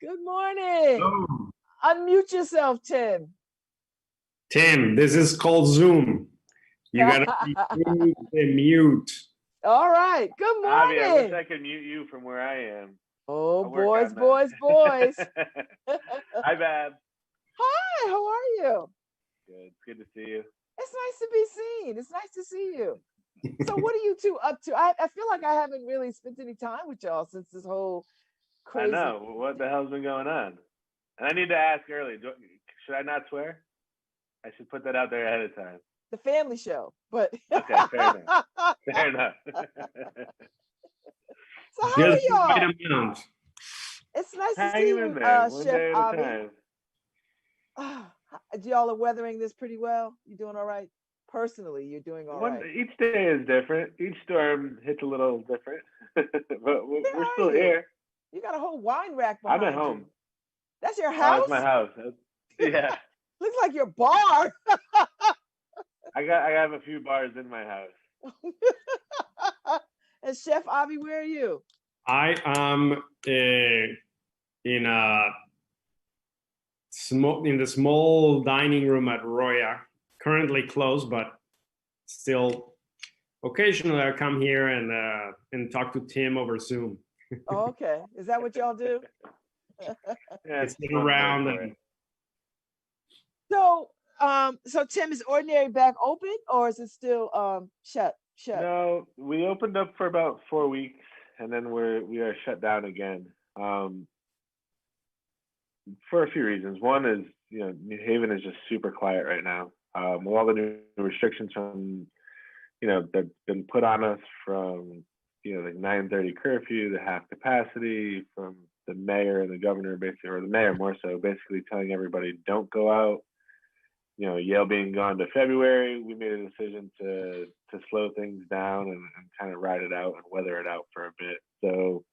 Good morning. Hello. Unmute yourself, Tim. Tim, this is called Zoom. You gotta be mute. All right. Good Avi, I wish morning. I could mute you from where I am. Oh, I'll work boys, on boys, that. boys. Hi, Babz. Hi, how are you? Good. It's good to see you. It's nice to be seen. It's nice to see you. So what are you two up to? I feel like I haven't really spent any time with y'all since this whole crazy. I know. What the hell's been going on? And I need to ask early. Should I not swear? I should put that out there ahead of time. The family show, but Okay, fair enough. Fair enough. So how are y'all? Amount. It's nice to see Hanging you, in there, one Chef day at a Avi. time. Y'all are weathering this pretty well. You doing all right? Personally, you're doing all right. Each day is different. Each storm hits a little different, but we're still here. You got a whole wine rack behind you. I'm at home. That's your house? That's my house. Yeah. Looks like your bar. I have a few bars in my house. And Chef Avi, where are you? I am in the small dining room at Roya, currently closed, but still occasionally I come here and talk to Tim over Zoom. Oh, okay. Is that what y'all do? Yeah, it's around and so Tim, is Ordinary back open or is it still shut? No, we opened up for about 4 weeks and then we are shut down again. For a few reasons. One is, New Haven is just super quiet right now. With all the new restrictions from, that been put on us from, like 9:30 curfew, the half capacity, from the mayor and the governor, basically, or the mayor more so, basically telling everybody don't go out. Yale being gone to February, we made a decision to slow things down and kind of ride it out and weather it out for a bit. So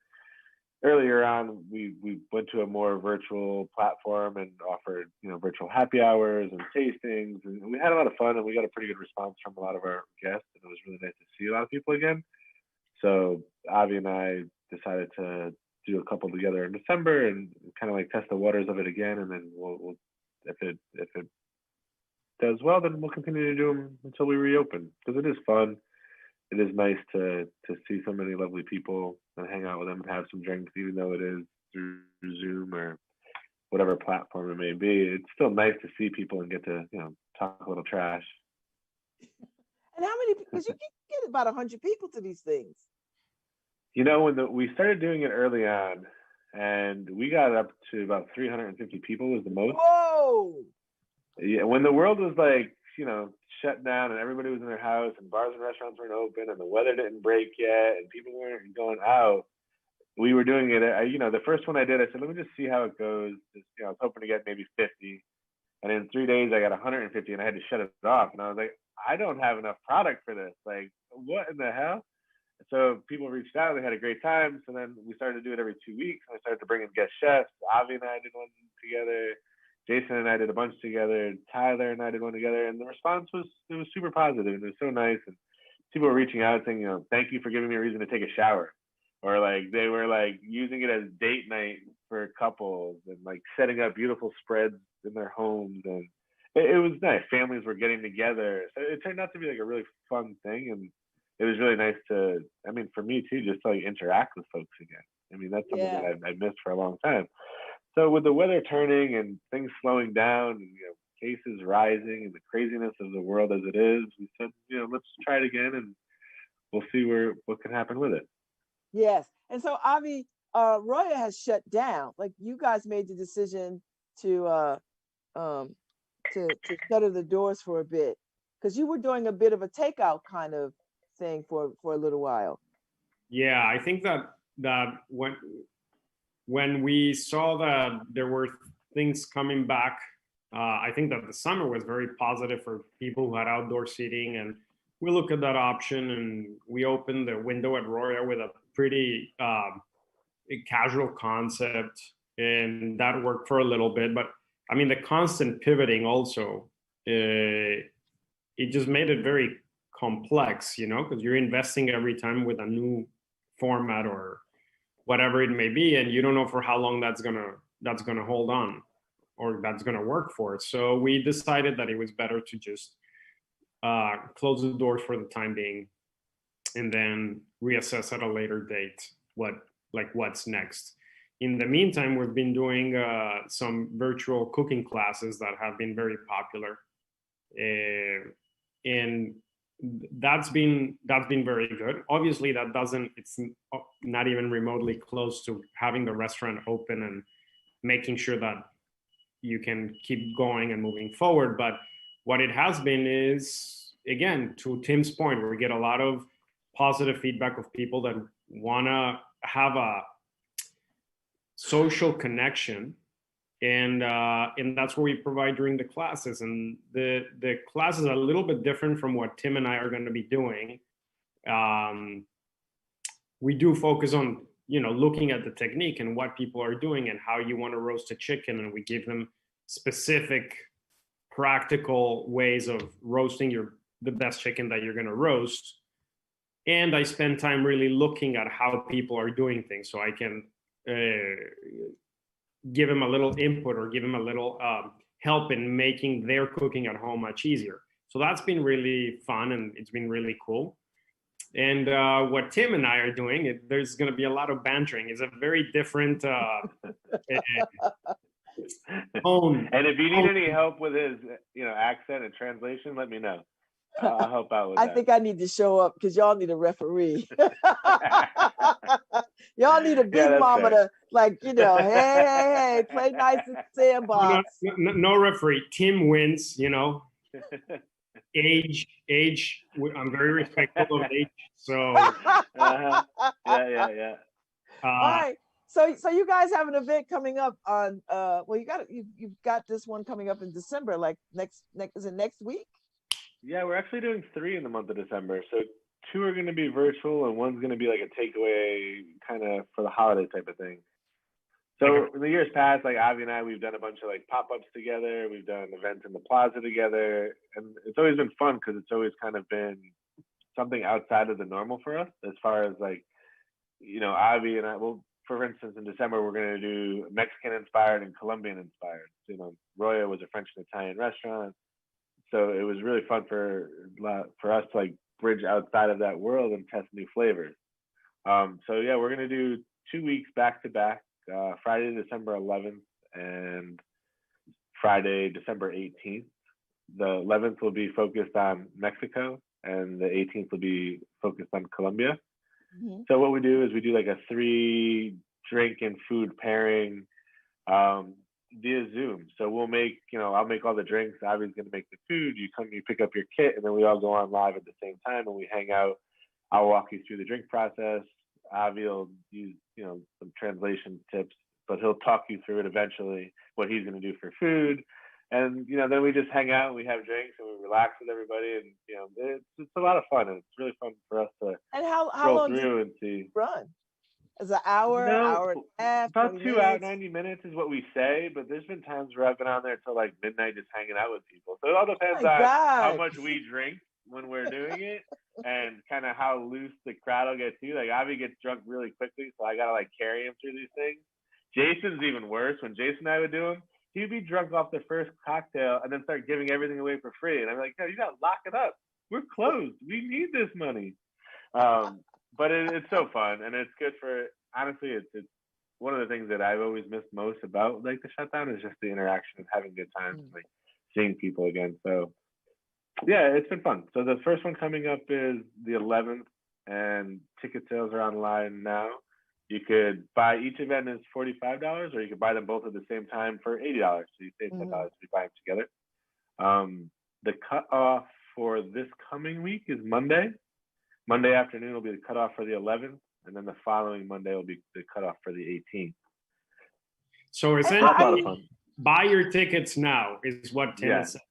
earlier on, we went to a more virtual platform and offered, virtual happy hours and tastings, and we had a lot of fun and we got a pretty good response from a lot of our guests, and it was really nice to see a lot of people again. So Avi and I decided to do a couple together in December and kind of like test the waters of it again, and then we'll if it does well, then we'll continue to do them until we reopen, because it is fun. It is nice to see so many lovely people and hang out with them and have some drinks, even though it is through Zoom or whatever platform it may be. It's still nice to see people and get to, talk a little trash. And how many? Because you get about 100 people to these things. When we started doing it early on, and we got up to about 350 people was the most. Whoa! Yeah, when the world was like, shut down and everybody was in their house and bars and restaurants weren't open and the weather didn't break yet and people weren't going out, we were doing it. The first one I did, I said, let me just see how it goes. I was hoping to get maybe 50. And in 3 days, I got 150 and I had to shut it off. And I was like, I don't have enough product for this. Like, what in the hell? So people reached out, they had a great time. So then we started to do it every 2 weeks. I started to bring in guest chefs. Avi and I did one together. Jason and I did a bunch together. Tyler and I did one together. And the response was super positive. And it was so nice. And people were reaching out saying, thank you for giving me a reason to take a shower. Or like they were like using it as date night for couples and like setting up beautiful spreads in their homes. And it was nice. Families were getting together. So it turned out to be like a really fun thing. And it was really nice for me too, just to like interact with folks again. That's something that I missed for a long time. So with the weather turning and things slowing down and cases rising and the craziness of the world as it is, we said, let's try it again and we'll see what can happen with it. Yes. And so Avi, Roya has shut down. Like you guys made the decision to shutter the doors for a bit, because you were doing a bit of a takeout kind of thing for a little while. Yeah, I think that when we saw that there were things coming back, I think that the summer was very positive for people who had outdoor seating, and we looked at that option and we opened the window at Roya with a pretty casual concept, and that worked for a little bit. But the constant pivoting also, it just made it very complex, because you're investing every time with a new format or whatever it may be, and you don't know for how long that's gonna that's going to hold on or that's going to work for it. So we decided that it was better to just close the doors for the time being, and then reassess at a later date what's next. In the meantime, we've been doing some virtual cooking classes that have been very popular, and that's been very good. Obviously, it's not even remotely close to having the restaurant open and making sure that you can keep going and moving forward. But what it has been is, again, to Tim's point, we get a lot of positive feedback of people that want to have a social connection, and that's what we provide during the classes. And the classes are a little bit different from what Tim and I are going to be doing. We do focus on looking at the technique and what people are doing and how you want to roast a chicken, and we give them specific practical ways of roasting the best chicken that you're going to roast. And I spend time really looking at how people are doing things, so I can give them a little input or give them a little help in making their cooking at home much easier. So that's been really fun, and it's been really cool. And what Tim and I are doing, there's going to be a lot of bantering. It's a very different tone. And if you need any help with his, accent and translation, let me know. I'll help out with that. I think I need to show up because y'all need a referee. Y'all need a big mama to hey, play nice in sandbox. No referee. Tim wins, Age. I'm very respectful of age. So. Yeah. All right. So you guys have an event coming up on you've got this one coming up in December, like next is it next week? Yeah, we're actually doing 3 in the month of December. So 2 are going to be virtual, and one's going to be like a takeaway kind of for the holiday type of thing. So in the years past, like Avi and I, we've done a bunch of like pop-ups together. We've done events in the plaza together, and it's always been fun because it's always kind of been something outside of the normal for us. As far as like, Avi and I, for instance, in December we're going to do Mexican-inspired and Colombian-inspired. Roya was a French and Italian restaurant. So it was really fun for us to like bridge outside of that world and test new flavors. So yeah, we're gonna do 2 weeks back to back, Friday, December 11th and Friday, December 18th. The 11th will be focused on Mexico, and the 18th will be focused on Colombia. Mm-hmm. So what we do is we do like a 3 drink and food pairing via Zoom. So we'll make, I'll make all the drinks. Avi's going to make the food. You pick up your kit, and then we all go on live at the same time and we hang out. I'll walk you through the drink process. Avi will use, some translation tips, but he'll talk you through it eventually, what he's going to do for food. And, then we just hang out and we have drinks and we relax with everybody. And, it's a lot of fun. And it's really fun for us to how roll long through and see. Run? Is an hour, hour and a half? About 2 hours, 90 minutes is what we say, but there's been times where I've been on there till like midnight just hanging out with people. So it all depends on how much we drink when we're doing it and kind of how loose the crowd will get too. Like Avi gets drunk really quickly, so I gotta like carry him through these things. Jason's even worse. When Jason and I would do him, he'd be drunk off the first cocktail and then start giving everything away for free. And I'm like, no, you gotta lock it up. We're closed. We need this money. But it's so fun, and it's good for, honestly, it's one of the things that I've always missed most about like the shutdown is just the interaction and having good times, like seeing people again. So yeah, it's been fun. So the first one coming up is the 11th, and ticket sales are online now. You could buy, each event is $45, or you could buy them both at the same time for $80. So you save $10 if you buy them together. The cutoff for this coming week is Monday. Monday afternoon will be the cutoff for the 11th, and then the following Monday will be the cutoff for the 18th. So essentially, buy your tickets now is what Tim said.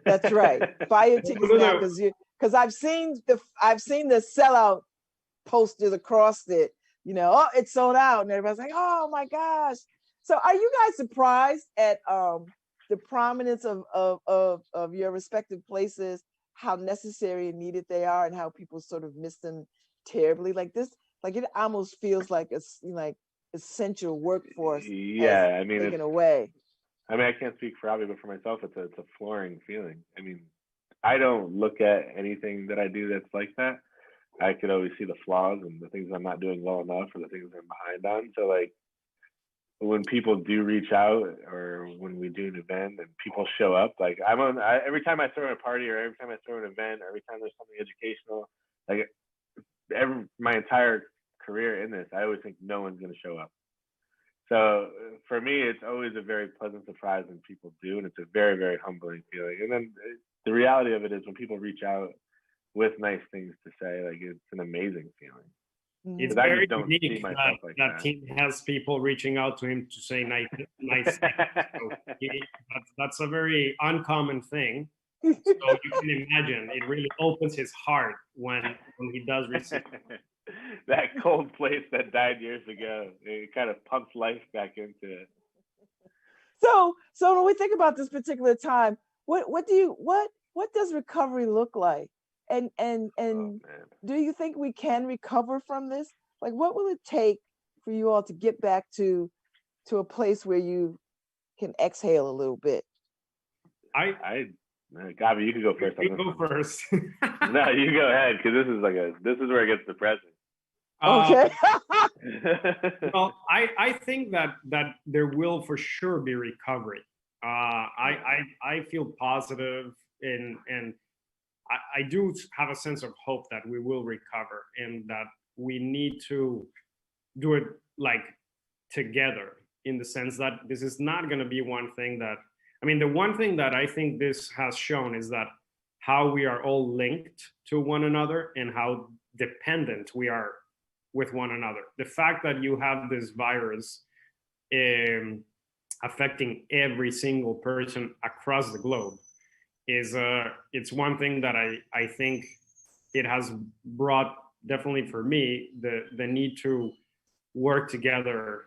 That's right. Buy your tickets now because I've seen the sellout posters across it. It's sold out, and everybody's like, "Oh my gosh!" So, are you guys surprised at the prominence of your respective places? How necessary and needed they are, and how people sort of miss them terribly. Like this, like it almost feels like it's like essential workforce Yeah, has I mean, taken away. I can't speak for Avi, but for myself, it's a flooring feeling. I mean, I don't look at anything that I do that's like that. I could always see the flaws and the things I'm not doing well enough or the things I'm behind on. So like when people do reach out or when we do an event and people show up, like every time I throw a party or every time I throw an event or every time there's something educational, like my entire career in this, I always think no one's going to show up. So for me, it's always a very pleasant surprise when people do, and it's a very, very humbling feeling. And then the reality of it is when people reach out with nice things to say, like it's an amazing feeling. It's very unique that Tim has people reaching out to him to say nice things. So that's a very uncommon thing. So you can imagine it really opens his heart when he does receive that cold place that died years ago. It kind of pumps life back into it. So when we think about this particular time, what does recovery look like? And do you think we can recover from this? Like, what will it take for you all to get back to a place where you can exhale a little bit? Gabi, you can go first. You go first. No, you go ahead, because this is where it gets depressing. Okay. Well, I think that there will for sure be recovery. I feel positive and I do have a sense of hope that we will recover and that we need to do it like together, in the sense that this is not going to be one thing that, I mean, the one thing that I think this has shown is that how we are all linked to one another and how dependent we are with one another. The fact that you have this virus affecting every single person across the globe is it's one thing that I think it has brought, definitely for me, the need to work together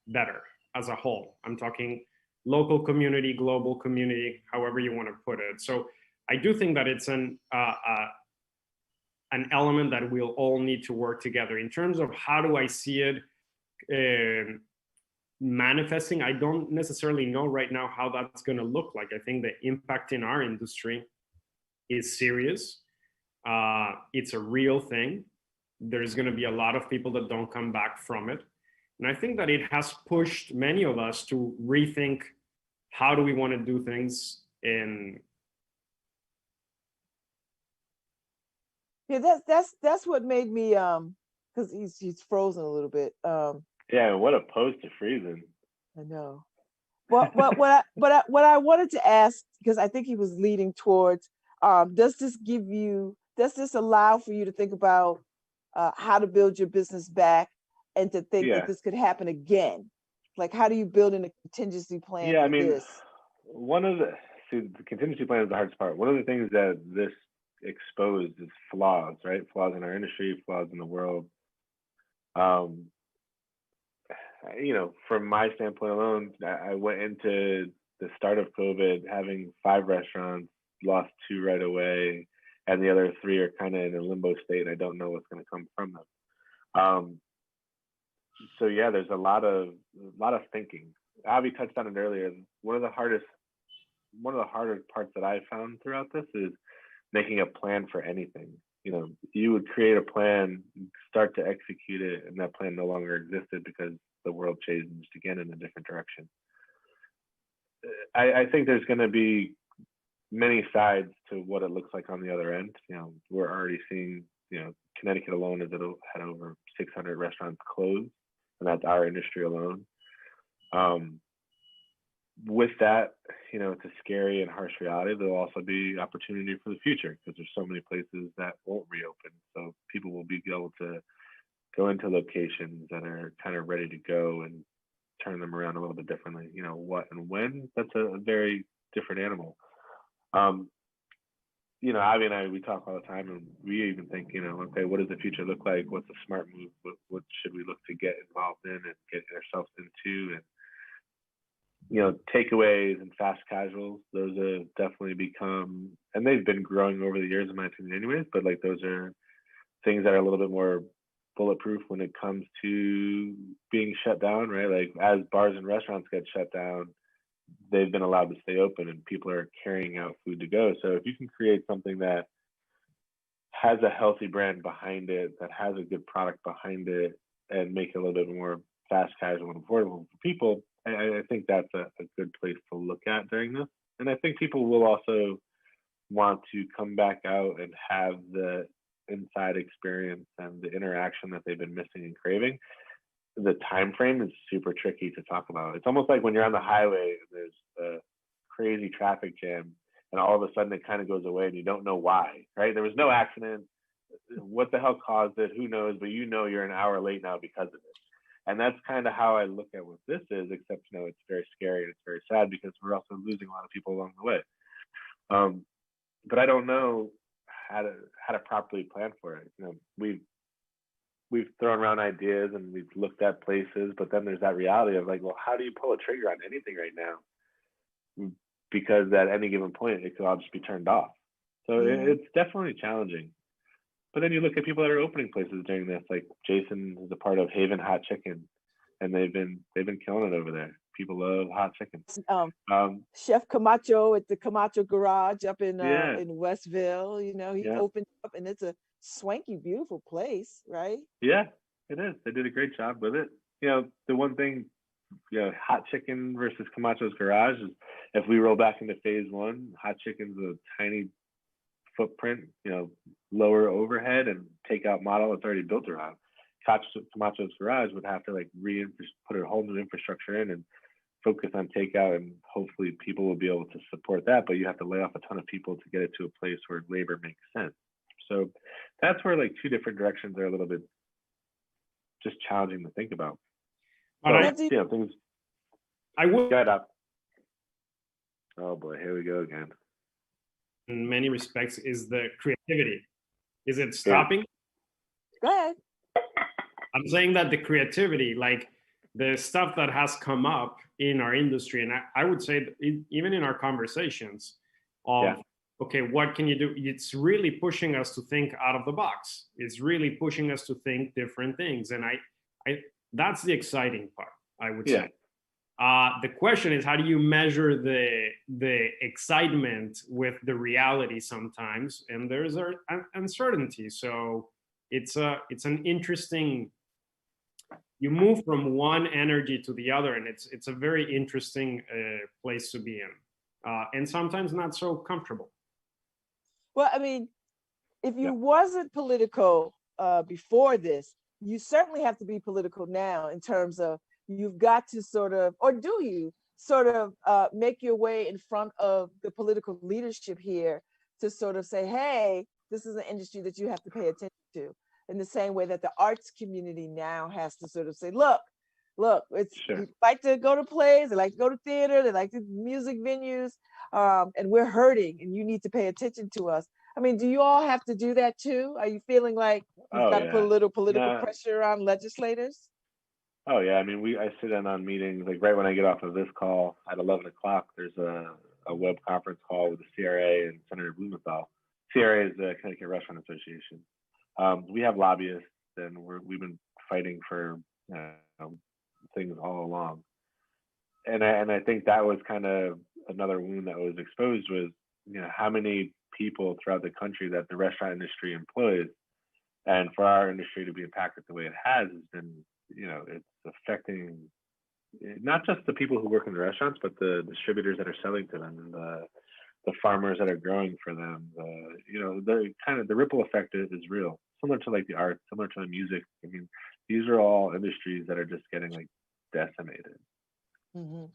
better as a whole. I'm talking local community, global community, however you want to put it. So I do think that it's an element that we'll all need to work together. In terms of how do I see it manifesting, I don't necessarily know right now how that's going to look like. I think the impact in our industry is serious. It's a real thing. There's going to be a lot of people that don't come back from it. And I think that it has pushed many of us to rethink how do we want to do things in. Yeah, that's what made me because he's frozen a little bit. Yeah, what opposed to freezing? I know. Well, what I wanted to ask, because I think he was leading towards, does this allow for you to think about how to build your business back and to think that this could happen again? Like, how do you build in a contingency plan? Yeah, I mean, this? the contingency plan is the hardest part. One of the things that this exposed is flaws, right? Flaws in our industry, flaws in the world. From my standpoint alone, I went into the start of COVID having 5 restaurants, lost 2 right away, and the other 3 are kind of in a limbo state. I don't know what's going to come from them. So yeah, there's a lot of thinking. Avi touched on it earlier. One of the harder parts that I found throughout this is making a plan for anything. You would create a plan, start to execute it, and that plan no longer existed because the world changed again in a different direction. I think there's going to be many sides to what it looks like on the other end. We're already seeing, Connecticut alone has had over 600 restaurants close, and that's our industry alone. With that, it's a scary and harsh reality. There'll also be opportunity for the future because there's so many places that won't reopen. So people will be able to go into locations that are kind of ready to go and turn them around a little bit differently. What and when, that's a very different animal. Avi and I, we talk all the time, and we even think, okay, what does the future look like? What's a smart move? What should we look to get involved in and get ourselves into? And takeaways and fast casuals, those have definitely become, and they've been growing over the years in my opinion anyways, but like those are things that are a little bit more bulletproof when it comes to being shut down, right? Like as bars and restaurants get shut down, they've been allowed to stay open and people are carrying out food to go. So if you can create something that has a healthy brand behind it, that has a good product behind it, and make it a little bit more fast casual and affordable for people, I think that's a good place to look at during this. And I think people will also want to come back out and have the inside experience and the interaction that they've been missing and craving. The time frame is super tricky to talk about. It's almost like when you're on the highway and there's a crazy traffic jam and all of a sudden it kind of goes away and you don't know why, right? There was no accident. What the hell caused it? Who knows? But you know you're an hour late now because of it. And that's kind of how I look at what this is, except, you know, it's very scary and it's very sad because we're also losing a lot of people along the way. But I don't know how to properly plan for it. You know, we've thrown around ideas and we've looked at places, but then there's that reality of like, well, how do you pull a trigger on anything right now? Because at any given point, it could all just be turned off. So it's definitely challenging. But then you look at people that are opening places during this, like Jason is a part of Haven Hot Chicken, and they've been killing it over there. People love hot chicken. Chef Camacho at the Camacho Garage up in Westville, you know, he opened up, and it's a swanky, beautiful place, right? Yeah, it is. They did a great job with it. You know, the one thing, you know, hot chicken versus Camacho's Garage is if we roll back into phase one, hot chicken's a tiny footprint, you know, lower overhead and takeout model it's already built around. Camacho's Garage would have to like put a whole new infrastructure in and focus on takeout, and hopefully people will be able to support that, but you have to lay off a ton of people to get it to a place where labor makes sense. So that's where like two different directions are a little bit just challenging to think about. So, you know, things. I would. Get up. Oh boy, here we go again. In many respects, is the creativity. Is it stopping? Go ahead. I'm saying that the creativity, like the stuff that has come up in our industry, and I would say that even in our conversations of, okay, what can you do? It's really pushing us to think out of the box. It's really pushing us to think different things. And I that's the exciting part, I would say. The question is, how do you measure the excitement with the reality sometimes? And there's an uncertainty. So it's an interesting, you move from one energy to the other, and it's a very interesting place to be in, and sometimes not so comfortable. Well, I mean, if you wasn't political before this, you certainly have to be political now in terms of you've got to sort of, or do you sort of make your way in front of the political leadership here to sort of say, hey, this is an industry that you have to pay attention to, in the same way that the arts community now has to sort of say, look, it's they like to go to plays, they like to go to theater, they like to music venues, and we're hurting, and you need to pay attention to us. I mean, do you all have to do that too? Are you feeling like you've got to put a little political pressure on legislators? Oh yeah, I mean, I sit in on meetings, like right when I get off of this call at 11 o'clock, there's a web conference call with the CRA and Senator Blumenthal. CRA is the Connecticut Restaurant Association. We have lobbyists, and we've been fighting for things all along. And I think that was kind of another wound that was exposed was, you know, how many people throughout the country that the restaurant industry employs, and for our industry to be impacted the way it has been, you know, it's affecting not just the people who work in the restaurants, but the distributors that are selling to them, and the farmers that are growing for them. You know, the ripple effect is real, similar to like the arts, similar to the music. I mean, these are all industries that are just getting like decimated. Mm-hmm.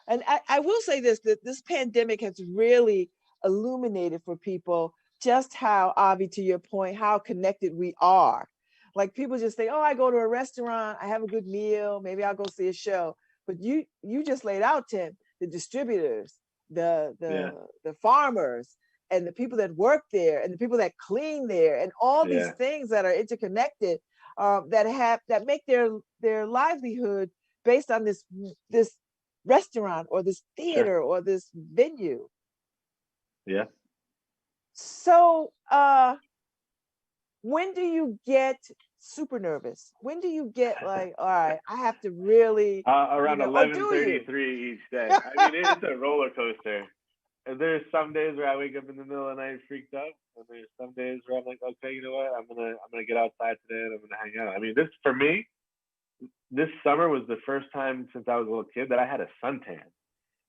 And I will say this, that this pandemic has really illuminated for people just how, Avi, to your point, how connected we are. Like people just think, oh, I go to a restaurant, I have a good meal, maybe I'll go see a show. But you just laid out, Tim, the distributors, the farmers, and the people that work there, and the people that clean there, and all these things that are interconnected, that make their livelihood based on this restaurant or this theater or this venue. Yeah. So when do you get super nervous? When do you get like, all right, I have to really, around or do you? 11:33 each day. I mean, it's a roller coaster. And there's some days where I wake up in the middle of the night freaked out, and there's some days where I'm like, okay, you know what? I'm gonna get outside today and I'm gonna hang out. I mean, for me, this summer was the first time since I was a little kid that I had a suntan.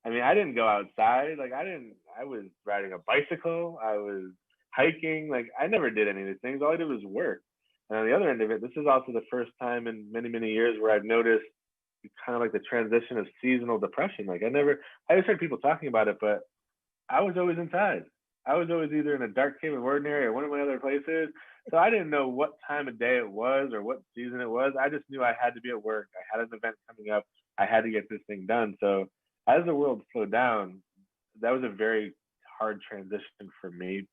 I mean, I didn't go outside. Like I was riding a bicycle. I was hiking. Like I never did any of these things. All I did was work. And on the other end of it, this is also the first time in many, many years where I've noticed kind of like the transition of seasonal depression. Like I just heard people talking about it, but I was always inside. I was always either in a dark cave of ordinary or one of my other places. So I didn't know what time of day it was or what season it was. I just knew I had to be at work. I had an event coming up. I had to get this thing done. So as the world slowed down, that was a very hard transition for me,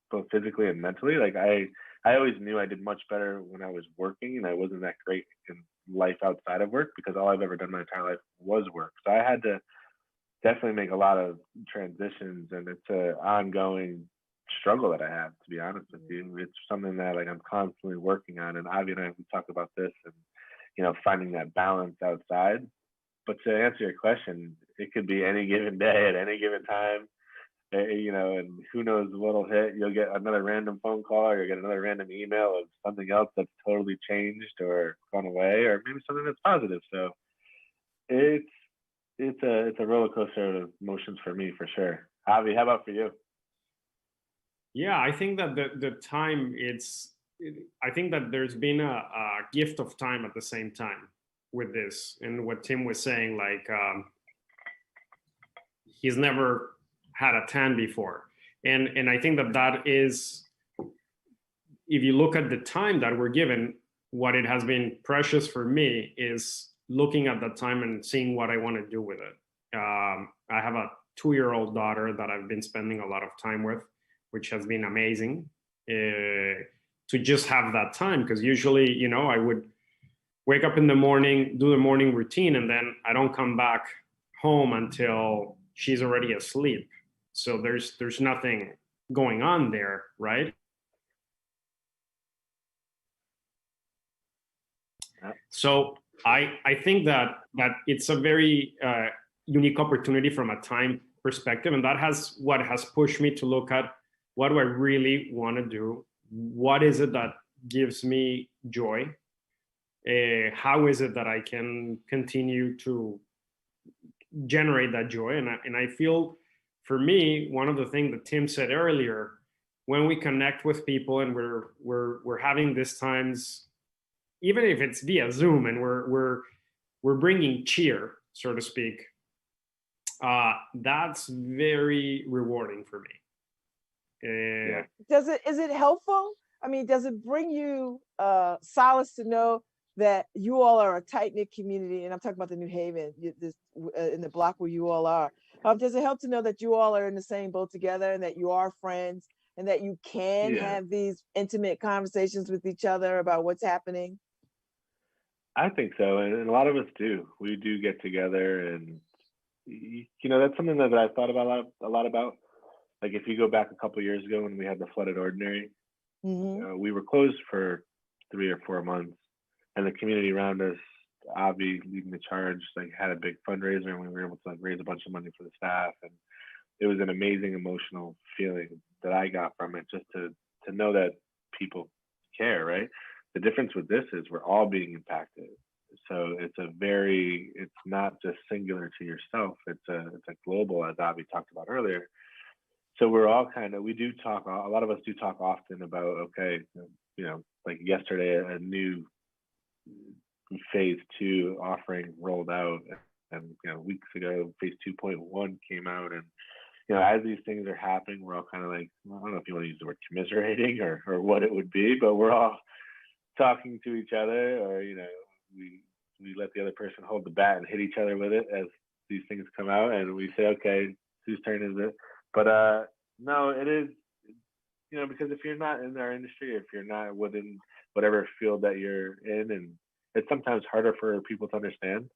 both physically and mentally. Like I always knew I did much better when I was working, and I wasn't that great in life outside of work because all I've ever done my entire life was work. So I had to definitely make a lot of transitions, and it's an ongoing struggle that I have, to be honest with you. It's something that like I'm constantly working on, and Avi and I, we talk about this and, you know, finding that balance outside. But to answer your question, it could be any given day at any given time, you know, and who knows what'll hit. You'll get another random phone call or you'll get another random email of something else that's totally changed or gone away, or maybe something that's positive. So it's a roller coaster of emotions for me, for sure. Avi, how about for you? Yeah, I think that the time I think that there's been a gift of time at the same time with this, and what Tim was saying, like he's never had a tan before, and I think that is, if you look at the time that we're given, what it has been precious for me is looking at that time and seeing what I want to do with it. I have a 2-year-old daughter that I've been spending a lot of time with, which has been amazing to just have that time. Because usually, you know, I would wake up in the morning, do the morning routine, and then I don't come back home until she's already asleep. So there's nothing going on there, right? So I think that it's a very unique opportunity from a time perspective, and that what has pushed me to look at what do I really want to do, what is it that gives me joy, how is it that I can continue to generate that joy, and I feel, for me, one of the things that Tim said earlier, when we connect with people and we're having these times, even if it's via Zoom, and we're bringing cheer, so to speak, that's very rewarding for me. Yeah. Is it helpful? I mean, does it bring you solace to know that you all are a tight-knit community? And I'm talking about the New Haven, in the block where you all are. Does it help to know that you all are in the same boat together, and that you are friends, and that you can have these intimate conversations with each other about what's happening? I think so, and a lot of us do. We do get together, and you know, that's something that I thought about a lot about. Like if you go back a couple of years ago when we had the flooded ordinary, we were closed for 3 or 4 months, and the community around us, Avi leading the charge, like had a big fundraiser, and we were able to like raise a bunch of money for the staff, and it was an amazing emotional feeling that I got from it, just to know that people care, right? The difference with this is we're all being impacted. So it's not just singular to yourself. It's a global, as Avi talked about earlier. So we're all we do talk, a lot of us do talk often about, okay, you know, like yesterday, a new phase 2 offering rolled out, and, you know, weeks ago, phase 2.1 came out. And, you know, as these things are happening, we're all kind of like, well, I don't know if you want to use the word commiserating or what it would be, but we're all talking to each other, or, you know, we let the other person hold the bat and hit each other with it as these things come out, and we say, okay, whose turn is it? But no, it is, you know, because if you're not in our industry, if you're not within whatever field that you're in, and it's sometimes harder for people to understand.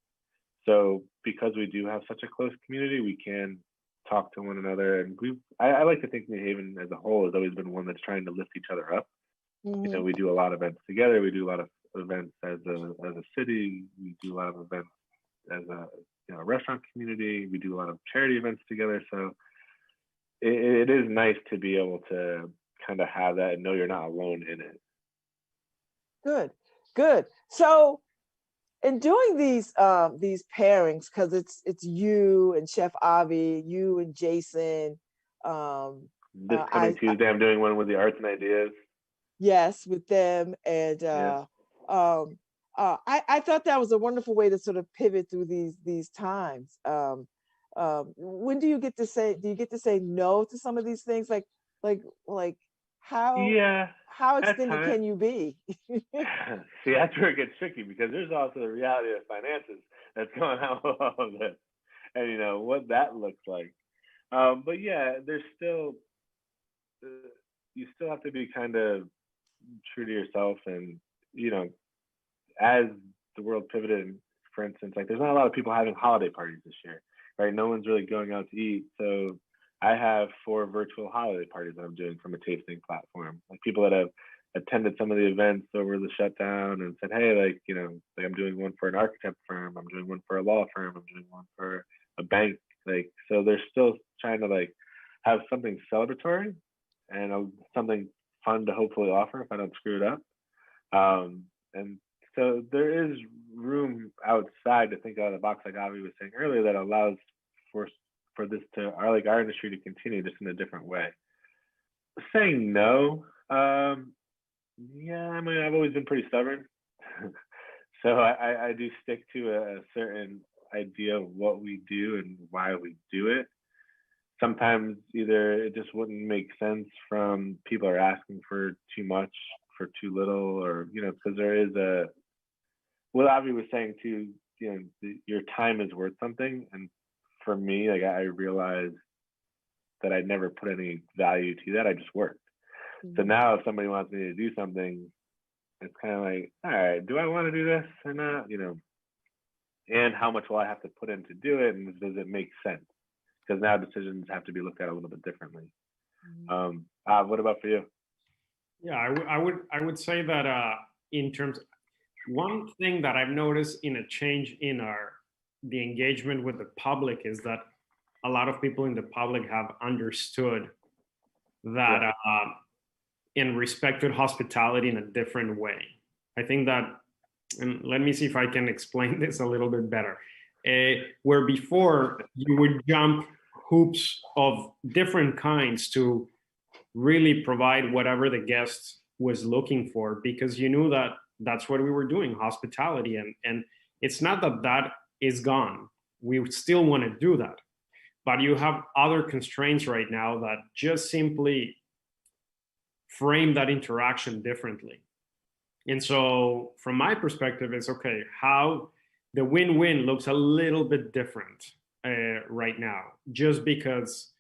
So because we do have such a close community, we can talk to one another, and I like to think New Haven as a whole has always been one that's trying to lift each other up. You know, we do a lot of events together. We do a lot of events as a city. We do a lot of events as a restaurant community. We do a lot of charity events together. So it is nice to be able to kind of have that and know you're not alone in it. Good. So in doing these pairings, because it's you and Chef Avi, you and Jason. This coming Tuesday, I'm doing one with the Arts and Ideas. Yes, with them, and I thought that was a wonderful way to sort of pivot through these times. When do you get to say? Do you get to say no to some of these things? Like how? Yeah. How extended can you be? See, that's where it gets tricky, because there's also the reality of finances that's going on with all of this, and you know what that looks like. But yeah, there's still you still have to be kind of true to yourself, and you know, as the world pivoted, for instance, like there's not a lot of people having holiday parties this year, right? No one's really going out to eat, so I have 4 virtual holiday parties that I'm doing from a tasting platform. Like people that have attended some of the events over the shutdown and said, hey, like, you know, like I'm doing one for an architect firm, I'm doing one for a law firm, I'm doing one for a bank. Like, so they're still trying to like have something celebratory and something fun to hopefully offer if I don't screw it up. And so there is room outside to think out of the box, like Avi was saying earlier, that allows for this to our industry to continue just in a different way. Saying no, yeah, I mean, I've always been pretty stubborn. So I do stick to a certain idea of what we do and why we do it. Sometimes either it just wouldn't make sense from people are asking for too much, for too little, or, you know, because there is what Avi was saying too, you know, your time is worth something. And for me, like I realized that I never put any value to that. I just worked. Mm-hmm. So now if somebody wants me to do something, it's kind of like, all right, do I want to do this or not? You know, and how much will I have to put in to do it? And does it make sense? Because now decisions have to be looked at a little bit differently. Mm-hmm. What about for you? Yeah, I would say that in terms, one thing that I've noticed in a change in the engagement with the public is that a lot of people in the public have understood that and respected hospitality in a different way. I think that, and let me see if I can explain this a little bit better. Where before you would jump hoops of different kinds to really provide whatever the guest was looking for, because you knew that that's what we were doing, hospitality. And it's not that is gone. We still want to do that. But you have other constraints right now that just simply frame that interaction differently. And so from my perspective, it's okay, how the win-win looks a little bit different right now, just because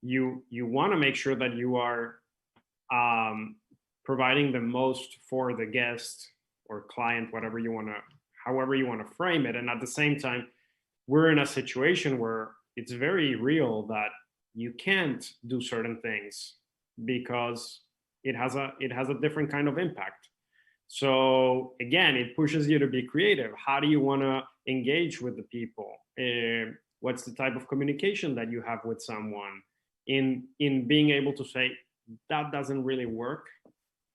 you want to make sure that you are providing the most for the guest or client, however you want to frame it. And at the same time, we're in a situation where it's very real that you can't do certain things because it has a different kind of impact. So again, it pushes you to be creative. How do you want to engage with the people? What's the type of communication that you have with someone? In being able to say, that doesn't really work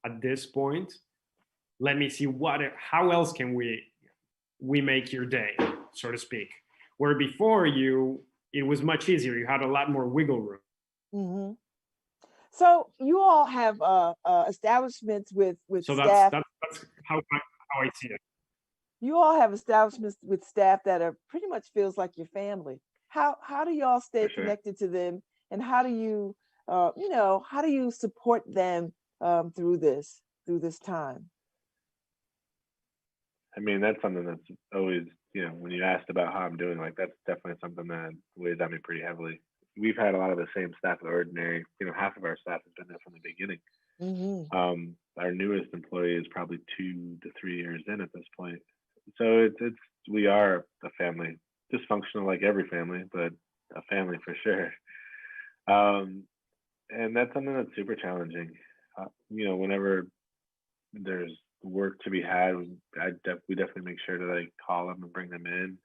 at this point. Let me see how else can we make your day, so to speak. Where before it was much easier. You had a lot more wiggle room. Mm-hmm. So you all have establishments with so staff. That's how I see it. You all have establishments with staff that are pretty much feels like your family. How do you all stay connected to them, and how do you how do you support them through this time? I mean, that's something that's always, you know, when you asked about how I'm doing, like that's definitely something that weighs on me pretty heavily. We've had a lot of the same staff at Ordinary. You know, half of our staff has been there from the beginning. Mm-hmm. Our newest employee is probably 2 to 3 years in at this point. So we are a family, dysfunctional like every family, but a family for sure. And that's something that's super challenging. You know, whenever there's work to be had, we definitely make sure to like call them and bring them in.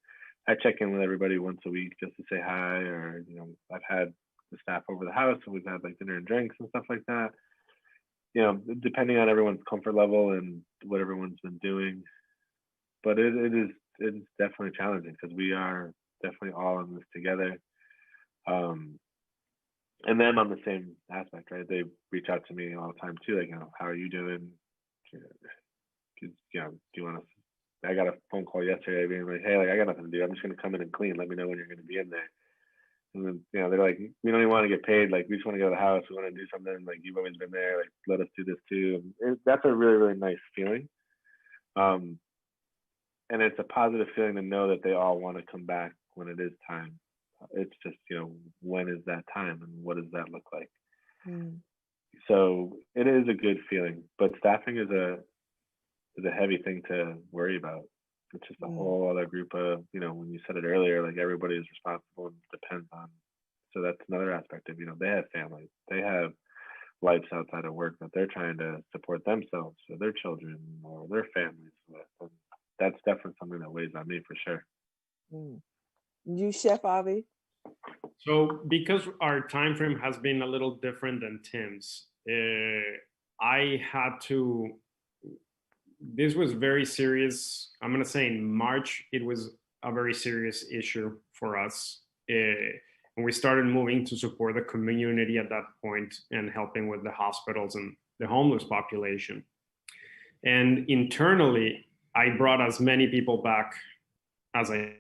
I check in with everybody once a week just to say hi, or I've had the staff over the house and we've had like dinner and drinks and stuff like that. Depending on everyone's comfort level and what everyone's been doing. But it is definitely challenging because we are definitely all in this together. And then on the same aspect, right? They reach out to me all the time too, like, how are you doing? Do you want to? I got a phone call yesterday being like, hey, like I got nothing to do. I'm just gonna come in and clean. Let me know when you're gonna be in there. And then they're like, we don't even want to get paid. Like we just want to go to the house. We want to do something. Like you've always been there. Like let us do this too. And that's a really, really nice feeling. And it's a positive feeling to know that they all want to come back when it is time. It's just, when is that time and what does that look like? So it is a good feeling, but staffing is a heavy thing to worry about. It's just a whole other group of, when you said it earlier, like everybody is responsible and depends on. So that's another aspect of, they have families, they have lives outside of work that they're trying to support themselves or their children or their families with. And that's definitely something that weighs on me for sure. You, Chef Avi? So because our time frame has been a little different than Tim's, I had to, this was very serious. I'm going to say in March, it was a very serious issue for us. And we started moving to support the community at that point and helping with the hospitals and the homeless population. And internally, I brought as many people back as I.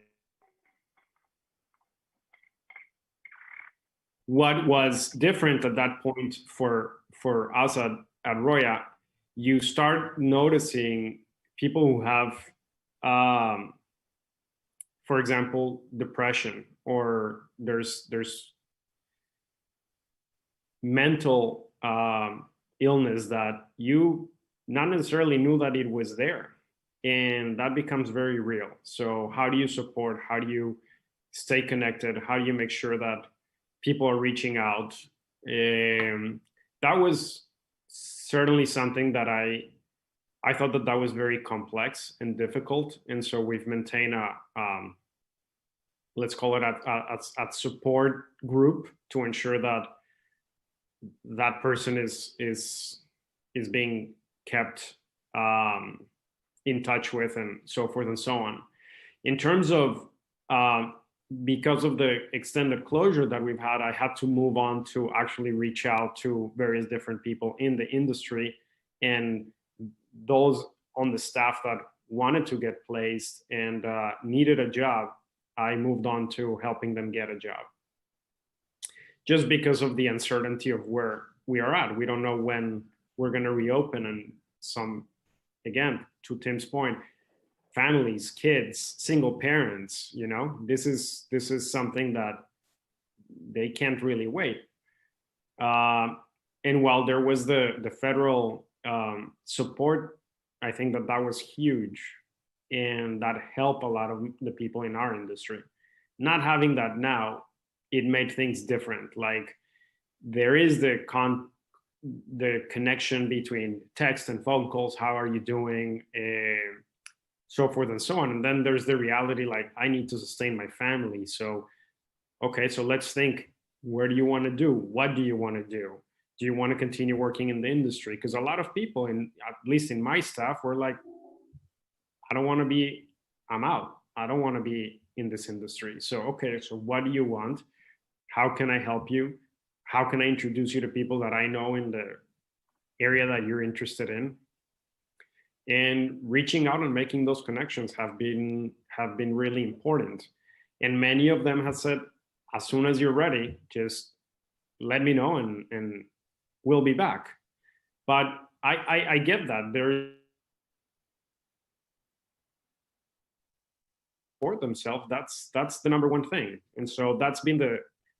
What was different at that point for us at Roya, you start noticing people who have, for example, depression, or there's mental illness that you not necessarily knew that it was there, and that becomes very real. So how do you support? How do you stay connected? How do you make sure that people are reaching out? That was certainly something that I thought that was very complex and difficult. And so we've maintained a, let's call it a support group to ensure that that person is being kept in touch with, and so forth and so on. In terms of, because of the extended closure that we've had, I had to move on to actually reach out to various different people in the industry, and those on the staff that wanted to get placed and needed a job, I moved on to helping them get a job. Just because of the uncertainty of where we are at. We don't know when we're going to reopen, and again, to Tim's point, families, kids, single parents, this is something that they can't really wait. And while there was the federal support, I think that was huge, and that helped a lot of the people in our industry. Not having that now, it made things different. Like there is the connection between text and phone calls. How are you doing? So forth and so on. And then there's the reality, like I need to sustain my family. So, okay, so let's think, where do you want to do? What do you want to do? Do you want to continue working in the industry? Because a lot of people, at least in my staff, were like, I'm out. I don't want to be in this industry. So, okay, so what do you want? How can I help you? How can I introduce you to people that I know in the area that you're interested in? And reaching out and making those connections have been really important. And many of them have said, as soon as you're ready, just let me know and we'll be back. But I get that. They're for themselves. That's the number one thing. And so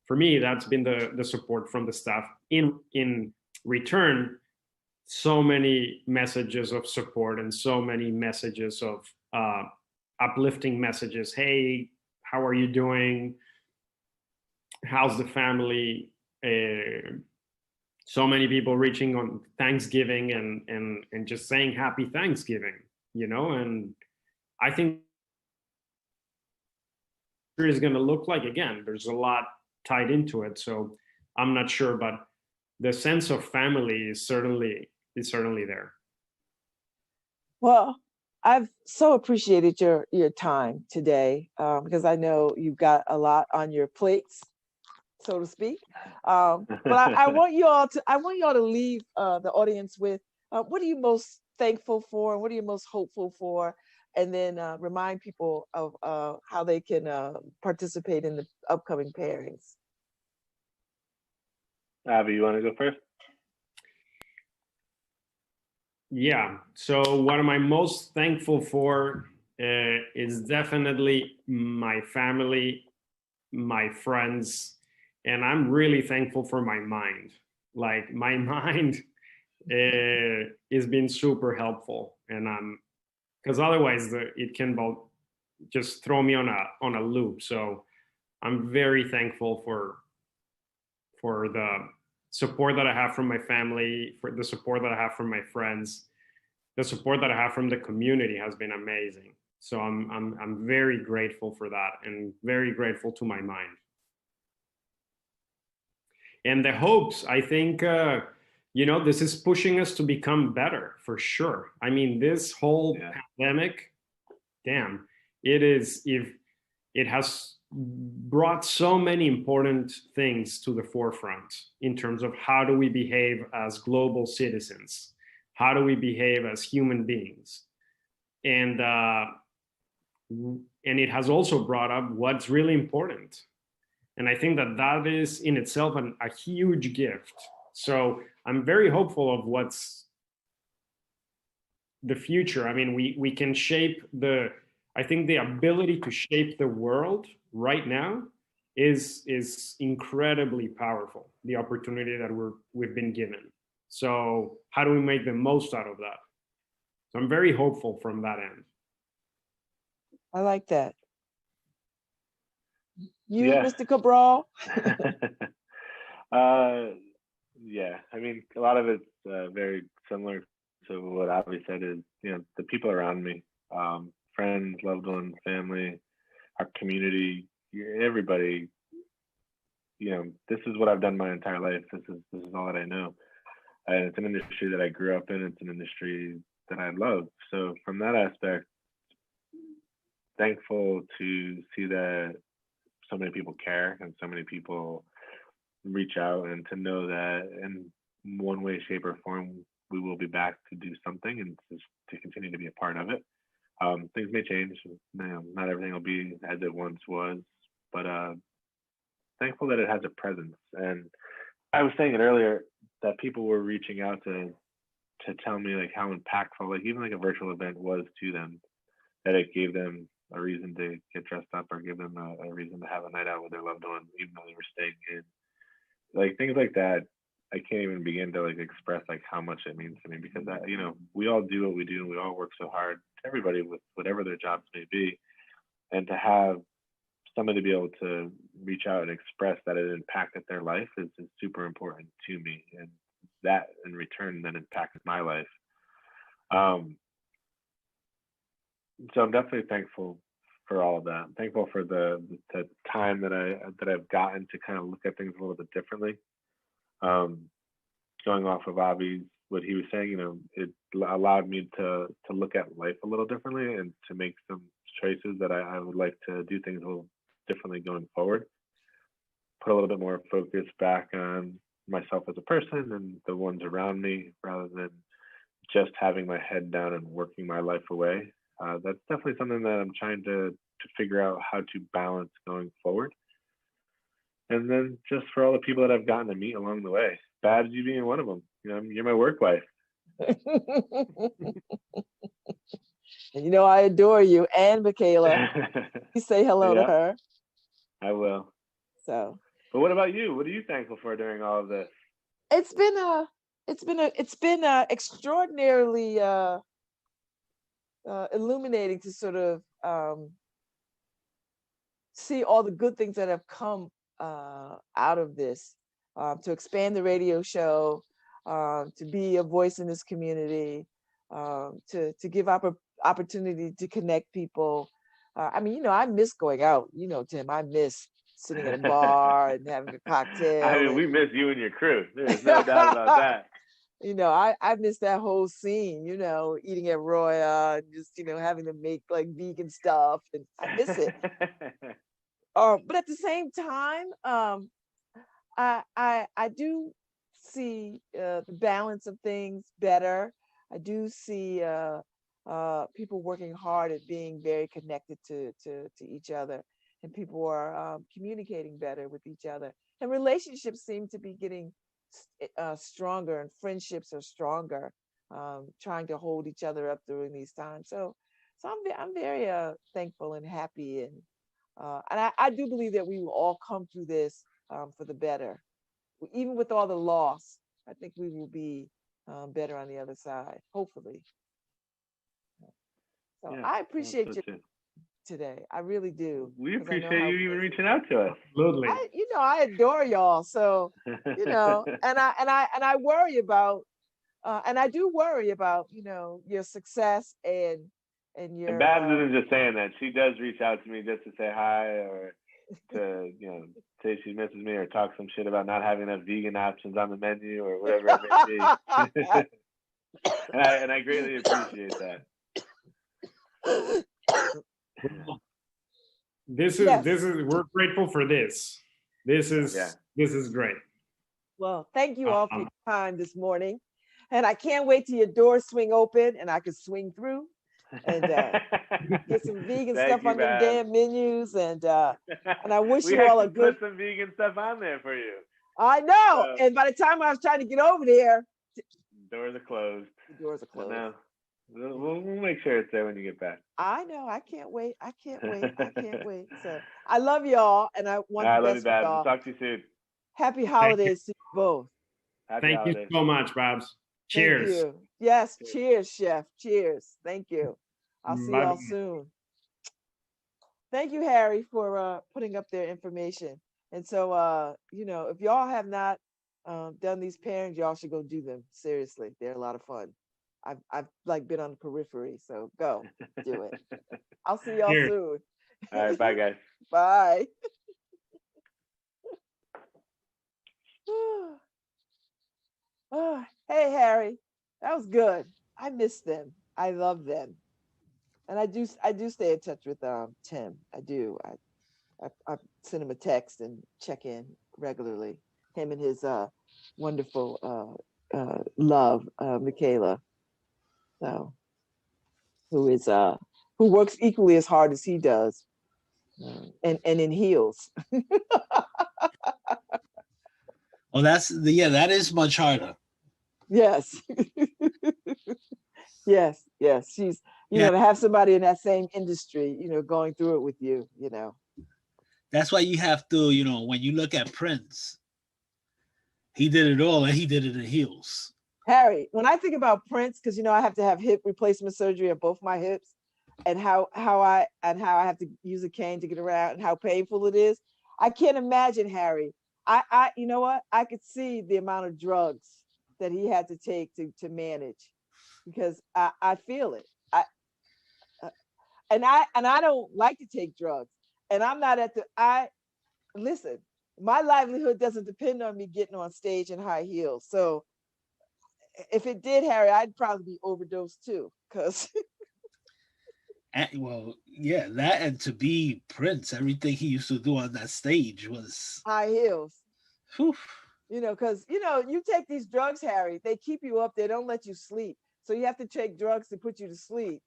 for me, that's been the support from the staff. In return, so many messages of support and so many messages of uplifting messages. Hey, how are you doing? How's the family? so many people reaching on Thanksgiving and just saying happy Thanksgiving, you know, and I think is going to look like, again, there's a lot tied into it, so I'm not sure, but the sense of family is certainly there. Well, I've so appreciated your time today, because I know you've got a lot on your plates, so to speak. But I want you all to leave the audience with what are you most thankful for, and what are you most hopeful for, and then remind people of how they can participate in the upcoming pairings. Avi, you want to go first? Yeah, so what am I most thankful for is definitely my family, my friends, and I'm really thankful for my mind. Like, my mind has been super helpful, and because otherwise it can just throw me on a loop. So I'm very thankful for the support that I have from my family, for the support that I have from my friends, the support that I have from the community has been amazing. So I'm very grateful for that, and very grateful to my mind. And the hopes, I think, you know, this is pushing us to become better for sure. I mean, this whole pandemic, damn, it has brought so many important things to the forefront in terms of how do we behave as global citizens, how do we behave as human beings, and it has also brought up what's really important. And I think that is in itself a huge gift. So I'm very hopeful of what's the future. I mean, we can shape I think the ability to shape the world right now is incredibly powerful, the opportunity that we've been given. So how do we make the most out of that? So I'm very hopeful from that end. I like that. You, Mr. Cabral? Yeah, I mean, a lot of it's very similar to what Avi said. Is, you know, the people around me, friends, loved ones, family, our community, everybody. You know, this is what I've done my entire life. This is all that I know, and it's an industry that I grew up in. It's an industry that I love. So from that aspect, thankful to see that so many people care and so many people reach out, and to know that in one way, shape, or form, we will be back to do something and to continue to be a part of it. Things may change. You know, not everything will be as it once was, but thankful that it has a presence. And I was saying it earlier that people were reaching out to tell me like how impactful, like even like a virtual event was to them, that it gave them a reason to get dressed up, or give them a reason to have a night out with their loved one, even though they were staying in. Like things like that, I can't even begin to like express like how much it means to me, because you know, we all do what we do, and we all work so hard, everybody with whatever their jobs may be, and to have somebody be able to reach out and express that it impacted their life is super important to me, and that in return then impacted my life. So I'm definitely thankful for all of that. I'm thankful for the time that I've gotten to kind of look at things a little bit differently. Going off of Avi's, what he was saying, you know, it allowed me to look at life a little differently, and to make some choices that I would like to do things a little differently going forward. Put a little bit more focus back on myself as a person and the ones around me, rather than just having my head down and working my life away. That's definitely something that I'm trying to figure out how to balance going forward. And then just for all the people that I've gotten to meet along the way, Babz, you being one of them. You know, you're my work wife. And you know, I adore you, and Michaela. You say hello to her. I will. So. But what about you? What are you thankful for during all of this? It's been extraordinarily illuminating to sort of see all the good things that have come out of this. to expand the radio show, to be a voice in this community, to give opportunity to connect people. I mean, you know, I miss going out. You know, Tim, I miss sitting at a bar and having a cocktail. I mean, we miss you and your crew. There's no doubt about that. You know, I miss that whole scene, you know, eating at Roya and just, you know, having to make like vegan stuff, and I miss it. But at the same time, I do see the balance of things better. I do see people working hard at being very connected to each other, and people are communicating better with each other, and relationships seem to be getting stronger, and friendships are stronger, trying to hold each other up during these times. So I'm very thankful and happy, and I do believe that we will all come through this for the better. Even with all the loss, I think we will be better on the other side, hopefully. So yeah, I appreciate you today. I really do. We appreciate you even reaching out to us. Absolutely. You know, I adore y'all. So, you know, and I worry about, and I do worry about, you know, your success and your. And Babz isn't just saying that. She does reach out to me just to say hi, or to, you know, say she misses me, or talk some shit about not having enough vegan options on the menu, or whatever it may be. and I greatly appreciate that. This is we're grateful for this. This is great. Well, thank you all for your time this morning, and I can't wait till your doors swing open and I can swing through and get some vegan stuff on the damn menus, and I wish you all a good. Put some vegan stuff on there for you. I know, and by the time I was trying to get over there, doors are closed. The doors are closed. No. We'll make sure it's there when you get back. I know. I can't wait. I can't wait. So I love y'all, and I want the best for y'all. Talk to you soon. Happy holidays to you both. Thank you so much, Babz. Cheers. Thank you. Yes. Cheers, Chef. Cheers. Thank you. I'll see y'all soon. Thank you, Harry, for putting up their information. And so, you know, if y'all have not done these pairings, y'all should go do them. Seriously, they're a lot of fun. I've like been on the periphery, so go do it. I'll see y'all soon. All right, bye guys. Bye. Oh, hey Harry, that was good. I miss them. I love them, and I do stay in touch with Tim. I do. I send him a text and check in regularly. Him and his wonderful love, Michaela. So, who works equally as hard as he does, and in heels. Well, that is much harder. Yes. yes. She's, you know, to have somebody in that same industry, you know, going through it with you, you know. That's why you have to, you know, when you look at Prince, he did it all, and he did it in heels. Harry, when I think about Prince, because you know I have to have hip replacement surgery on both my hips, and how I have to use a cane to get around, and how painful it is, I can't imagine Harry. I you know what? I could see the amount of drugs that he had to take to manage, because I feel it. And I don't like to take drugs, and I'm not at the. Listen, my livelihood doesn't depend on me getting on stage in high heels, so. If it did, Harry, I'd probably be overdosed too, because. Well, yeah, that, and to be Prince, everything he used to do on that stage was high heels. Whew. You know, because you know, you take these drugs, Harry, they keep you up. They don't let you sleep, so you have to take drugs to put you to sleep.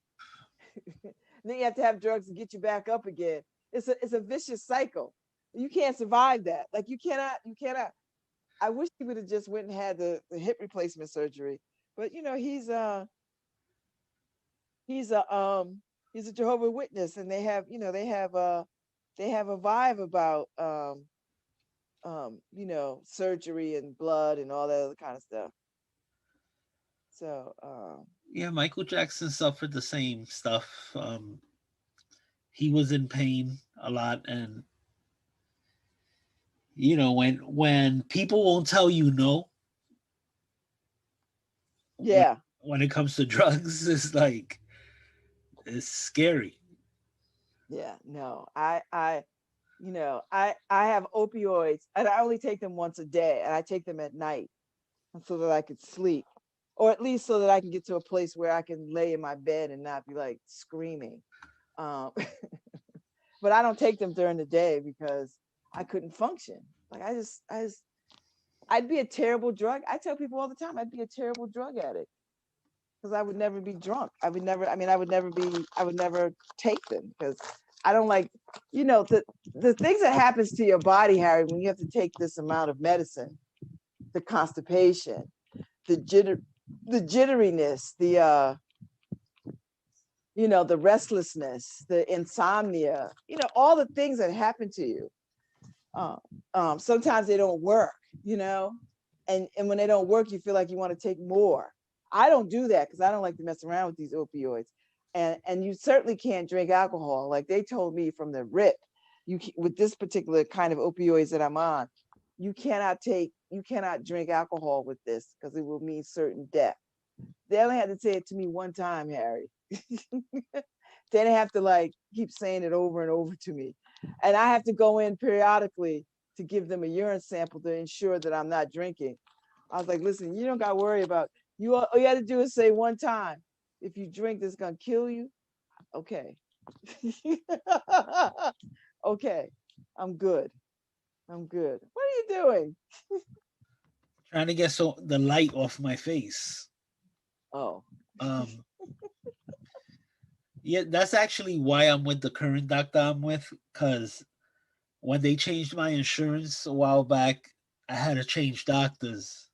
Then you have to have drugs to get you back up again. It's a vicious cycle. You can't survive that. Like you cannot. I wish he would have just went and had the hip replacement surgery, but you know he's a Jehovah's Witness, and they have a vibe about you know, surgery and blood and all that other kind of stuff. So yeah, Michael Jackson suffered the same stuff. He was in pain a lot, and You know, when people won't tell you no, Yeah. when it comes to drugs, it's scary. Yeah. No, I have opioids and I only take them once a day and I take them at night so that I could sleep, or at least so that I can get to a place where I can lay in my bed and not be like screaming. Um, but I don't take them during the day because I couldn't function. Like I'd be a terrible drug. I tell people all the time, I'd be a terrible drug addict because I would never be drunk. I would never, I mean, I would never take them because I don't like, the things that happens to your body, Harry, when you have to take this amount of medicine, the constipation, the jitteriness, the restlessness, the insomnia, all the things that happen to you. Sometimes they don't work, and when they don't work, you feel like you want to take more. I don't do that because I don't like to mess around with these opioids. And you certainly can't drink alcohol. Like they told me from the rip, with this particular kind of opioids that I'm on, you cannot drink alcohol with this because it will mean certain death. They only had to say it to me one time, Harry. They didn't have to keep saying it over and over to me. And I have to go in periodically to give them a urine sample to ensure that I'm not drinking. I was like, listen, you don't got to worry about, all you have to do is say one time, if you drink, this is going to kill you. Okay. Okay. I'm good. What are you doing? Trying to get the light off my face. Oh. Yeah, that's actually why I'm with the current doctor I'm with, because when they changed my insurance a while back, I had to change doctors.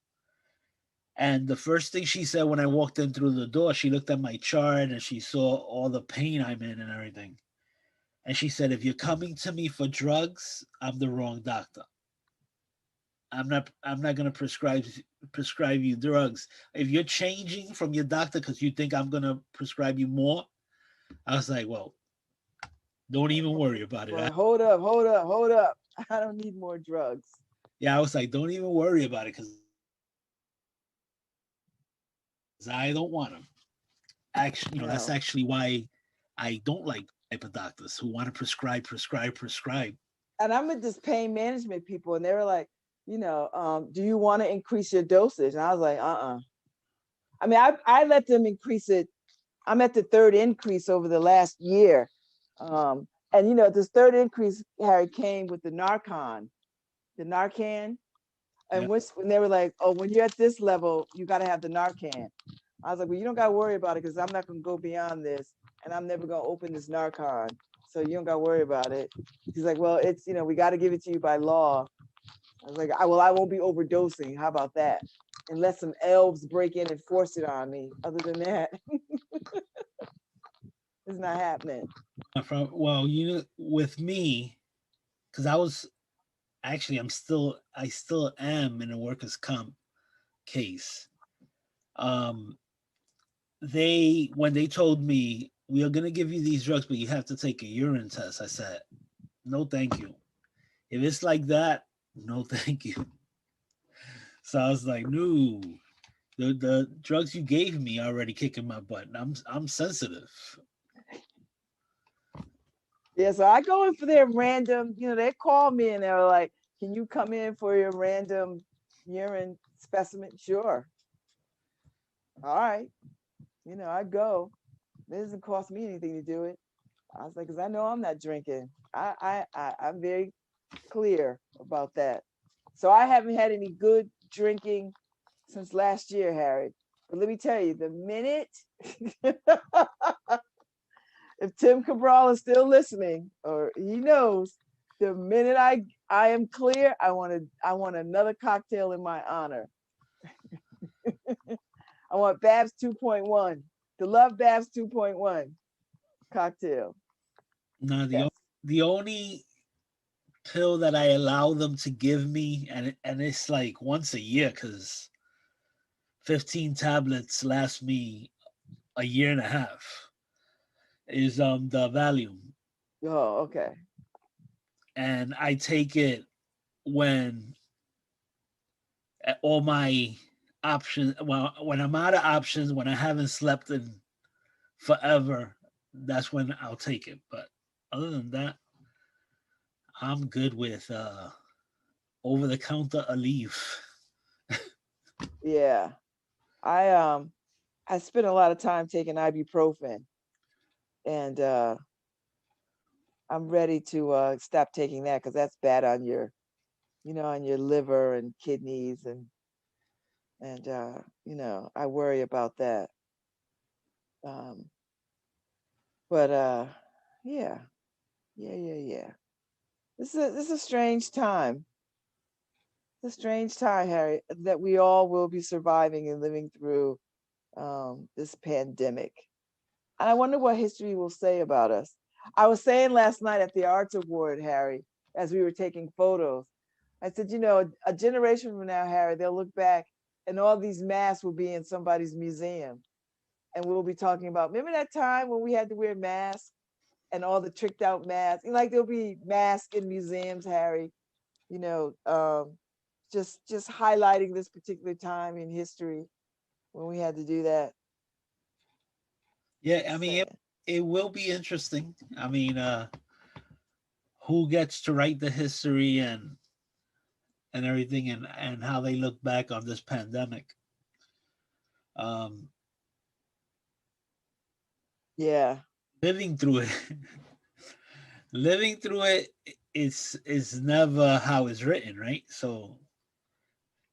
And the first thing she said when I walked in through the door, she looked at my chart and she saw all the pain I'm in and everything. And she said, if you're coming to me for drugs, I'm the wrong doctor. I'm not gonna prescribe you drugs. If you're changing from your doctor because you think I'm gonna prescribe you more, I was like, well, don't even worry about it. Well, hold up. I don't need more drugs. Yeah, I was like, don't even worry about it because I don't want them. Actually, No. that's actually why I don't like type of doctors who want to prescribe. And I'm with this pain management people, and they were like, do you want to increase your dosage? And I was like, I mean, I let them increase it. I'm at the third increase over the last year. And this third increase, Harry, came with the Narcan. And when they were like, oh, when you're at this level, you got to have the Narcan. I was like, well, you don't got to worry about it because I'm not going to go beyond this. And I'm never going to open this Narcan. So you don't got to worry about it. He's like, well, it's, we got to give it to you by law. I was like, I won't be overdosing. How about that? Unless some elves break in and force it on me. Other than that, it's not happening. With me, because I still am in a workers' comp case. When they told me we are gonna give you these drugs, but you have to take a urine test, I said, no, thank you. If it's like that, no, thank you. So I was like, no, the drugs you gave me already kicking my butt. And I'm sensitive. Yeah, so I go in for their random, they call me and they're like, can you come in for your random urine specimen? Sure. All right. I go. It doesn't cost me anything to do it. I was like, because I know I'm not drinking. I'm very clear about that. So I haven't had any good drinking since last year, Harry. But let me tell you, the minute if Tim Cabral is still listening, or he knows, the minute I am clear, I want another cocktail in my honor. I want Babz 2.1, the LoveBabz 2.1 cocktail. No, the only pill that I allow them to give me, and it's like once a year because 15 tablets last me a year and a half, is the Valium. Oh, okay. And I take it when all my options, well, when I'm out of options, when I haven't slept in forever, that's when I'll take it. But other than that, I'm good with over the counter Aleve. Yeah. I spent a lot of time taking ibuprofen, and I'm ready to stop taking that because that's bad on your, on your liver and kidneys, and I worry about that. Um, but yeah, yeah. This is a strange time. It's a strange time, Harry, that we all will be surviving and living through this pandemic. And I wonder what history will say about us. I was saying last night at the Arts Award, Harry, as we were taking photos, I said, a generation from now, Harry, they'll look back and all these masks will be in somebody's museum. And we'll be talking about, remember that time when we had to wear masks and all the tricked out masks? Like there'll be masks in museums, Harry, you know, um, just highlighting this particular time in history when we had to do that. Yeah, I mean, it will be interesting. I mean, who gets to write the history and everything, and how they look back on this pandemic. Yeah. Living through it, living through it is never how it's written, right? So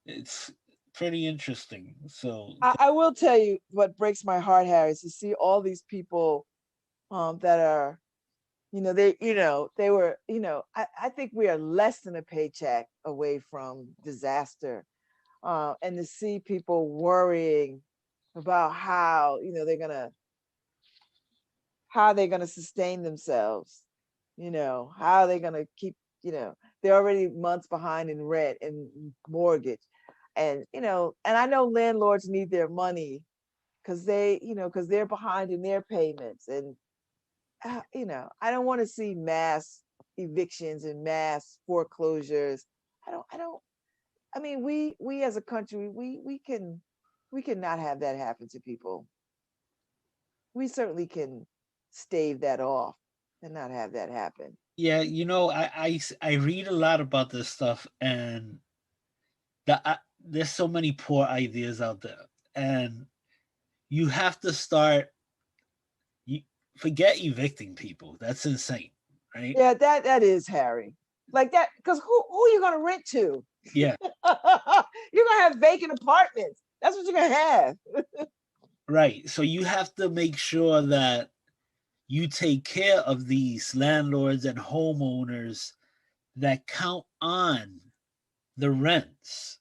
it's pretty interesting. So I will tell you what breaks my heart, Harry, is to see all these people that are, they were, I think we are less than a paycheck away from disaster. And to see people worrying about how, how they're gonna sustain themselves, how they're gonna keep, they're already months behind in rent and mortgage. And and I know landlords need their money because because they're behind in their payments. And I don't want to see mass evictions and mass foreclosures. I mean, we as a country, we can not have that happen to people. We certainly can stave that off and not have that happen. yeah, I read a lot about this stuff, and there's so many poor ideas out there, and you have to start. You forget evicting people. That's insane, right? Yeah, that is Harry. Like that, because who are you gonna rent to? Yeah. You're gonna have vacant apartments. That's what you're gonna have. Right. So you have to make sure that you take care of these landlords and homeowners that count on the rents.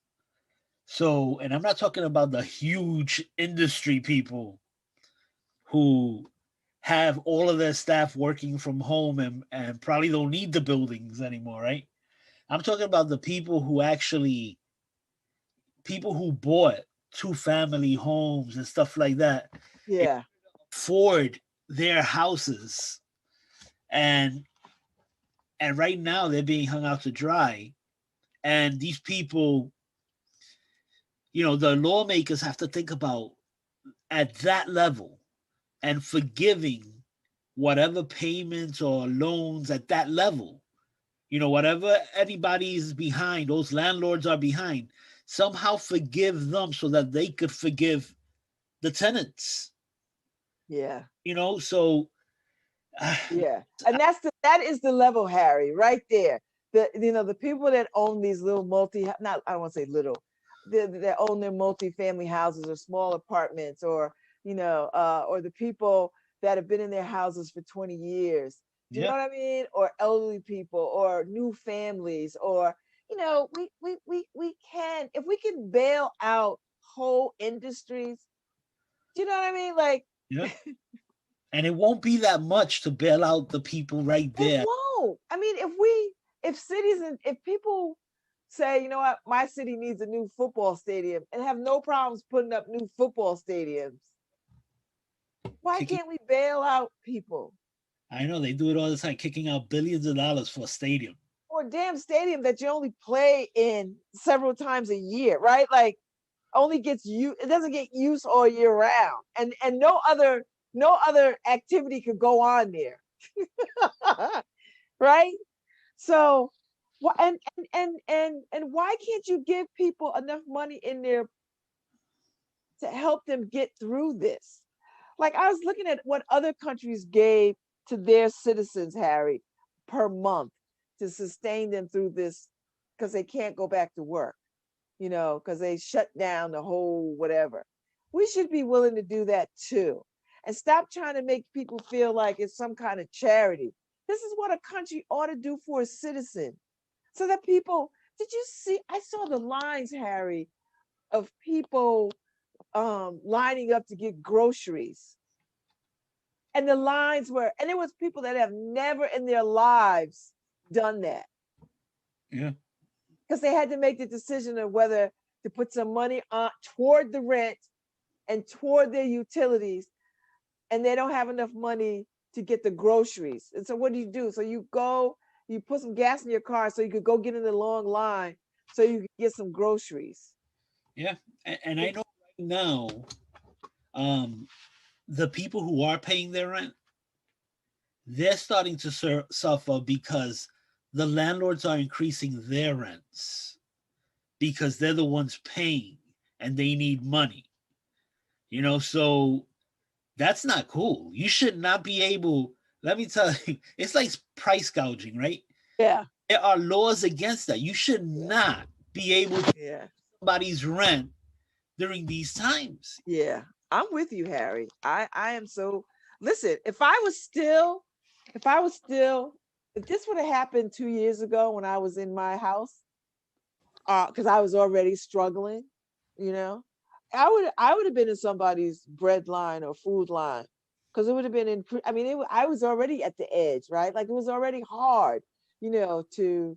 So, and I'm not talking about the huge industry people who have all of their staff working from home and probably don't need the buildings anymore, right? I'm talking about the people who actually, people who bought two-family homes and stuff like that, Yeah. afford their houses, and right now they're being hung out to dry. And these people, the lawmakers have to think about at that level and forgiving whatever payments or loans at that level. Whatever anybody's behind, those landlords are behind, somehow forgive them so that they could forgive the tenants. Yeah. So yeah. And that is the level, Harry, right there. The people that own these little not, I don't want to say little, that own their multi-family houses or small apartments, or or the people that have been in their houses for 20 years. Do you know what I mean? Or elderly people, or new families, or we can, if we can bail out whole industries. Do you know what I mean? Like, yeah. And it won't be that much to bail out the people right there. It won't. I mean, if cities and if people say, you know what, my city needs a new football stadium, and have no problems putting up new football stadiums, why can't we bail out people? I know they do it all the time, kicking out billions of dollars for a stadium. for a damn stadium that you only play in several times a year, right? Like only gets you, it doesn't get used all year round. And no other activity could go on there. Right? So and why can't you give people enough money in there to help them get through this? Like I was looking at what other countries gave to their citizens, Harry, per month to sustain them through this because they can't go back to work, because they shut down the whole whatever. We should be willing to do that too. And stop trying to make people feel like it's some kind of charity. This is what a country ought to do for a citizen. So that people, did you see? I saw the lines, Harry, of people lining up to get groceries. And the lines were, and it was people that have never in their lives done that. Yeah. Because they had to make the decision of whether to put some money on toward the rent and toward their utilities, and they don't have enough money to get the groceries. And so what do? So you go, you put some gas in your car so you could go get in the long line so you could get some groceries. Yeah. And I know right now, the people who are paying their rent, they're starting to suffer because the landlords are increasing their rents because they're the ones paying and they need money. So that's not cool. You should not be able, let me tell you, it's like price gouging, right? Yeah. There are laws against that. You should not be able to pay somebody's rent during these times. Yeah. I'm with you, Harry. I am so, listen, if this would have happened 2 years ago when I was in my house, because I was already struggling, I would have been in somebody's bread line or food line, because it would have been I was already at the edge, right? Like it was already hard, to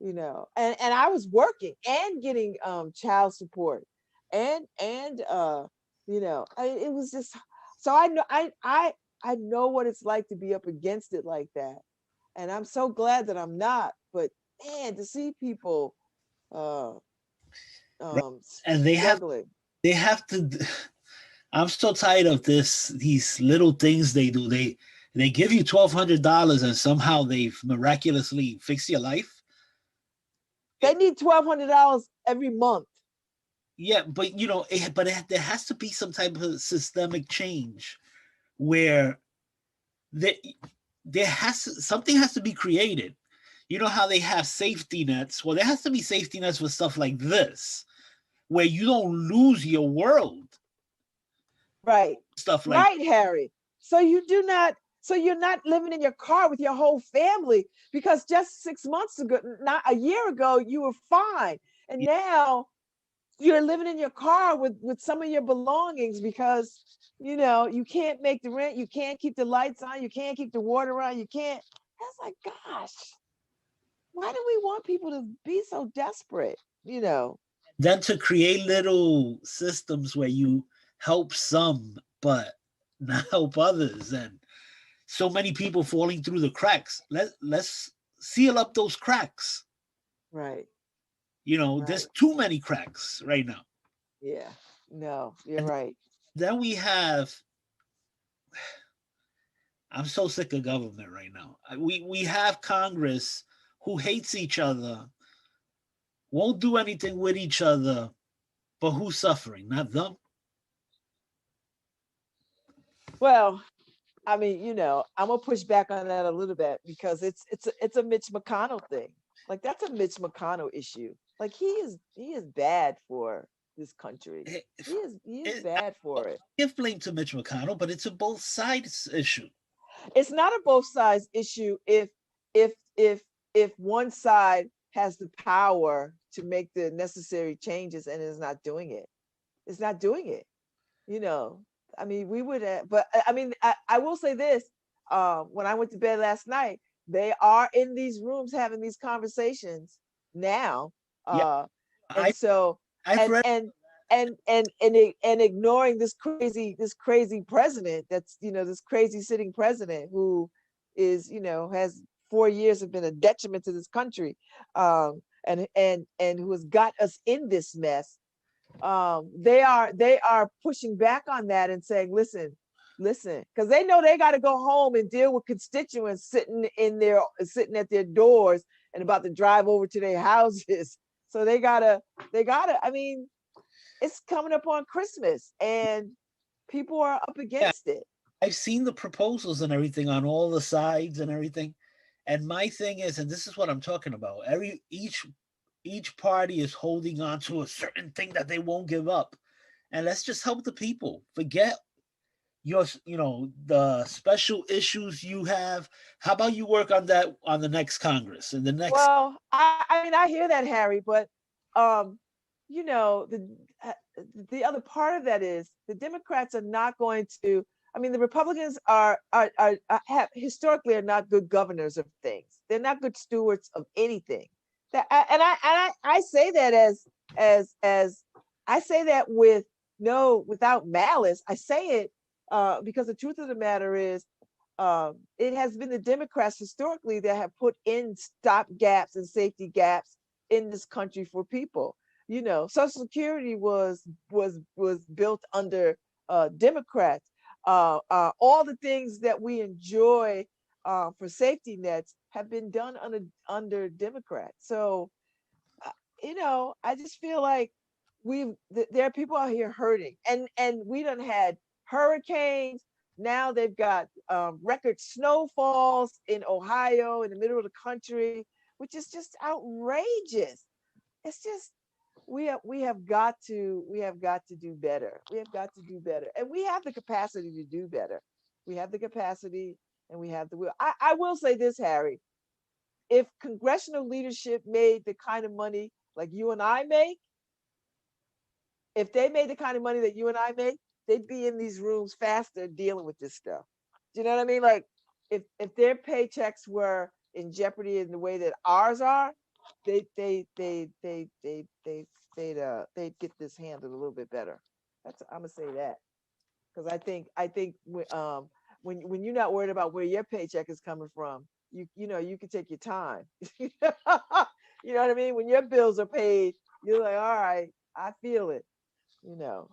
and I was working and getting child support and it was just, so I know what it's like to be up against it like that. And I'm so glad that I'm not, but man, to see people and they struggling. have to, I'm so tired of these little things they do. They give you $1,200 and somehow they've miraculously fixed your life. They need $1,200 every month. Yeah, but there has to be some type of systemic change where something has to be created. You know how they have safety nets? Well, there has to be safety nets for stuff like this, where you don't lose your world. Right. Stuff like right, Harry. So you're not living in your car with your whole family, because just 6 months ago, not a year ago, you were fine. And now you're living in your car with some of your belongings because you can't make the rent, you can't keep the lights on, you can't keep the water on, you can't. That's like, gosh, why do we want people to be so desperate? Then to create little systems where you help some but not help others, and so many people falling through the cracks. Let's seal up those cracks. Right. Right. There's too many cracks right now. Yeah. No, you're right. Then we have, I'm so sick of government right now. We have Congress who hates each other, won't do anything with each other, but who's suffering? Not them. Well, I'm gonna push back on that a little bit, because it's a Mitch McConnell thing. Like that's a Mitch McConnell issue. Like he is bad for this country. He is bad for it. Give blame to Mitch McConnell, but it's a both sides issue. It's not a both sides issue if one side has the power to make the necessary changes and is not doing it. It's not doing it. We would have, but I will say this, when I went to bed last night, they are in these rooms having these conversations now. And ignoring this crazy president that's, this crazy sitting president who is, has 4 years have been a detriment to this country, and who has got us in this mess, they are pushing back on that and saying, listen, because they know they got to go home and deal with constituents sitting at their doors and about to drive over to their houses. So they gotta. I mean, it's coming up on Christmas, and people are up against it. I've seen the proposals and everything on all the sides and everything, and my thing is, and this is what I'm talking about. Each party is holding on to a certain thing that they won't give up, and let's just help the people. Forget the special issues you have. How about you work on that on the next Congress and the next? Well, I mean, I hear that, Harry, but the other part of that is the Democrats are not going to. I mean, the Republicans have historically are not good governors of things. They're not good stewards of anything. I say that as I say that without malice. I say it because the truth of the matter is, it has been the Democrats historically that have put in stop gaps and safety gaps in this country for people. Social Security was built under Democrats. All the things that we enjoy for safety nets have been done under Democrats. So, I just feel like there are people out here hurting, and we done had hurricanes. Now they've got record snowfalls in Ohio, in the middle of the country, which is just outrageous. It's just we have got to do better. We have got to do better, and we have the capacity to do better. We have the capacity, and we have the will. I will say this, Harry. If congressional leadership made the kind of money like you and I make, if they made the kind of money that you and I make, they'd be in these rooms faster dealing with this stuff. Do you know what I mean? Like if their paychecks were in jeopardy in the way that ours are, they'd get this handled a little bit better. I'm gonna say that, because I think when you're not worried about where your paycheck is coming from, you can take your time. You know what I mean? When your bills are paid, you're like, all right, I feel it.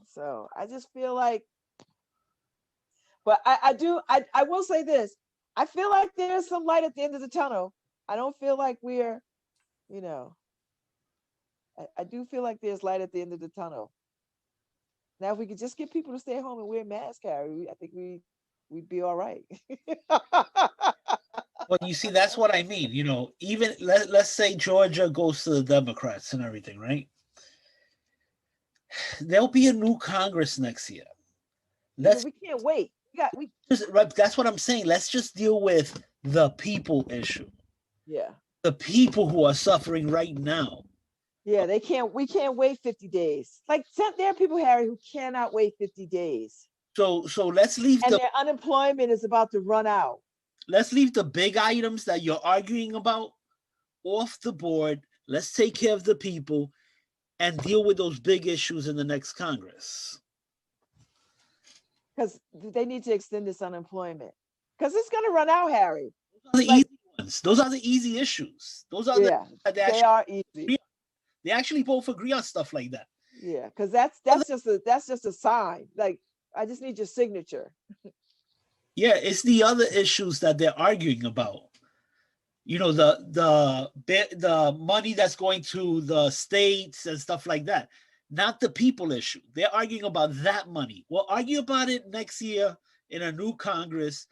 So I just feel like, but I will say this. I feel like there's some light at the end of the tunnel. I don't feel like we're, I do feel like there's light at the end of the tunnel. Now, if we could just get people to stay home and wear masks, Harry, I think we'd be all right. Well, you see, that's what I mean. Even let's say Georgia goes to the Democrats and everything, right? There'll be a new Congress next year. We can't wait. That's what I'm saying. Let's just deal with the people issue. Yeah. The people who are suffering right now. Yeah, we can't wait 50 days. Like, there are people, Harry, who cannot wait 50 days. So let's leave their unemployment is about to run out. Let's leave the big items that you're arguing about off the board. Let's take care of the people and deal with those big issues in the next Congress. Because they need to extend this unemployment. Because it's going to run out, Harry. Easy ones. Those are the easy issues. Those are they are easy. They actually both agree on stuff like that. Yeah, because that's just a sign. Like, I just need your signature. Yeah, it's the other issues that they're arguing about. The money that's going to the states and stuff like that. Not the people issue. They're arguing about that money. We'll argue about it next year in a new Congress,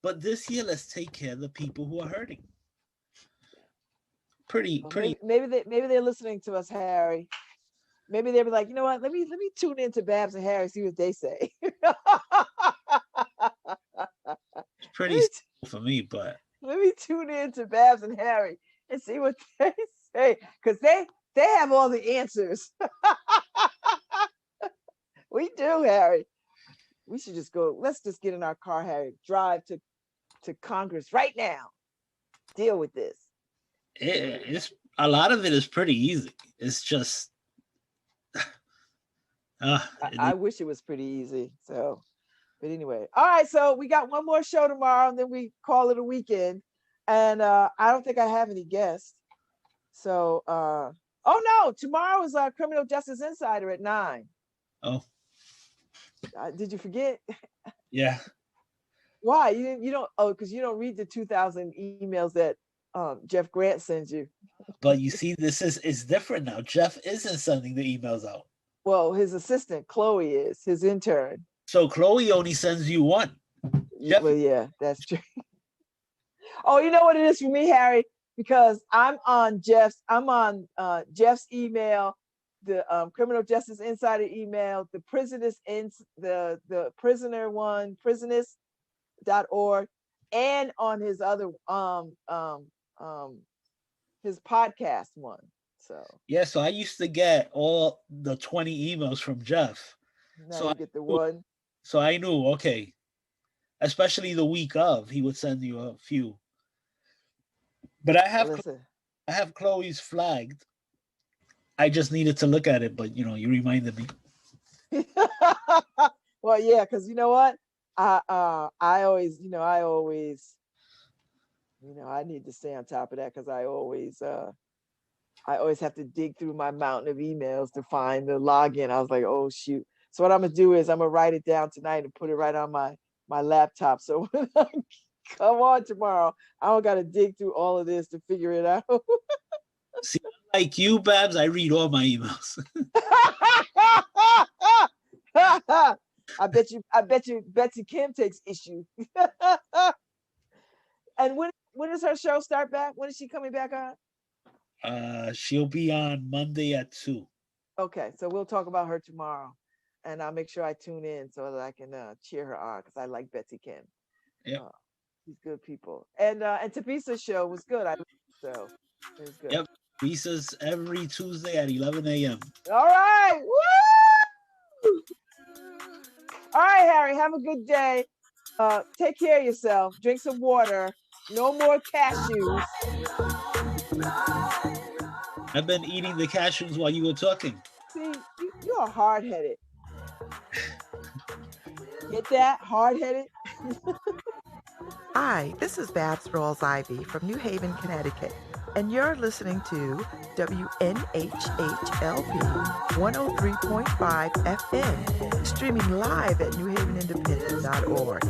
but this year let's take care of the people who are hurting. Pretty. Maybe they're listening to us, Harry. Maybe they'll be like, you know what? Let me tune into Babz and Harry, see what they say. It's pretty simple for me, but let me tune in to Babz and Harry and see what they say, because they have all the answers. We do, Harry. We should just go. Let's just get in our car, Harry. Drive to Congress right now. Deal with this. It's a lot of it is pretty easy. It's just I wish it was pretty easy. So, but anyway, all right. So we got one more show tomorrow, and then we call it a weekend. And I don't think I have any guests. So, oh no, tomorrow is Criminal Justice Insider at 9. Oh, did you forget? yeah. Why? You don't, oh, because you don't read the 2,000 emails that Jeff Grant sends you. But you see, it's different now. Jeff isn't sending the emails out. Well, his assistant, Chloe, is his intern. So Chloe only sends you one. Jeff, well, yeah, that's true. Oh, you know what it is for me, Harry? Because I'm on Jeff's email, the Criminal Justice Insider email, the the prisoner one, prisonist.org, and on his other his podcast one. So yeah, so I used to get all the 20 emails from Jeff. now So you get the one. So I knew, okay, especially the week of, he would send you a few. But I have Chloe's flagged. I just needed to look at it, but you reminded me. Well, yeah, because you know what? I always I need to stay on top of that because I always have to dig through my mountain of emails to find the login. I was like, oh shoot. So what I'm gonna do is I'm gonna write it down tonight and put it right on my laptop. So when I come on tomorrow, I don't gotta dig through all of this to figure it out. See, like you, Babz, I read all my emails. I bet you Betsy Kim takes issue. And when does her show start back? When is she coming back on? She'll be on Monday at 2. Okay, so we'll talk about her tomorrow, and I'll make sure I tune in so that I can cheer her on because I like Betsy Kim. Yeah, she's good people. And Tapisa's show was good. So it was good. Yep, Tapisa's every Tuesday at 11 a.m. All right, woo! All right, Harry, have a good day. Take care of yourself. Drink some water. No more cashews. I've been eating the cashews while you were talking. See, you're hard-headed. Get that? Hard-headed? Hi, this is Babz Rawls-Ivy from New Haven, Connecticut, and you're listening to WNHHLP 103.5 FM, streaming live at newhavenindependent.org.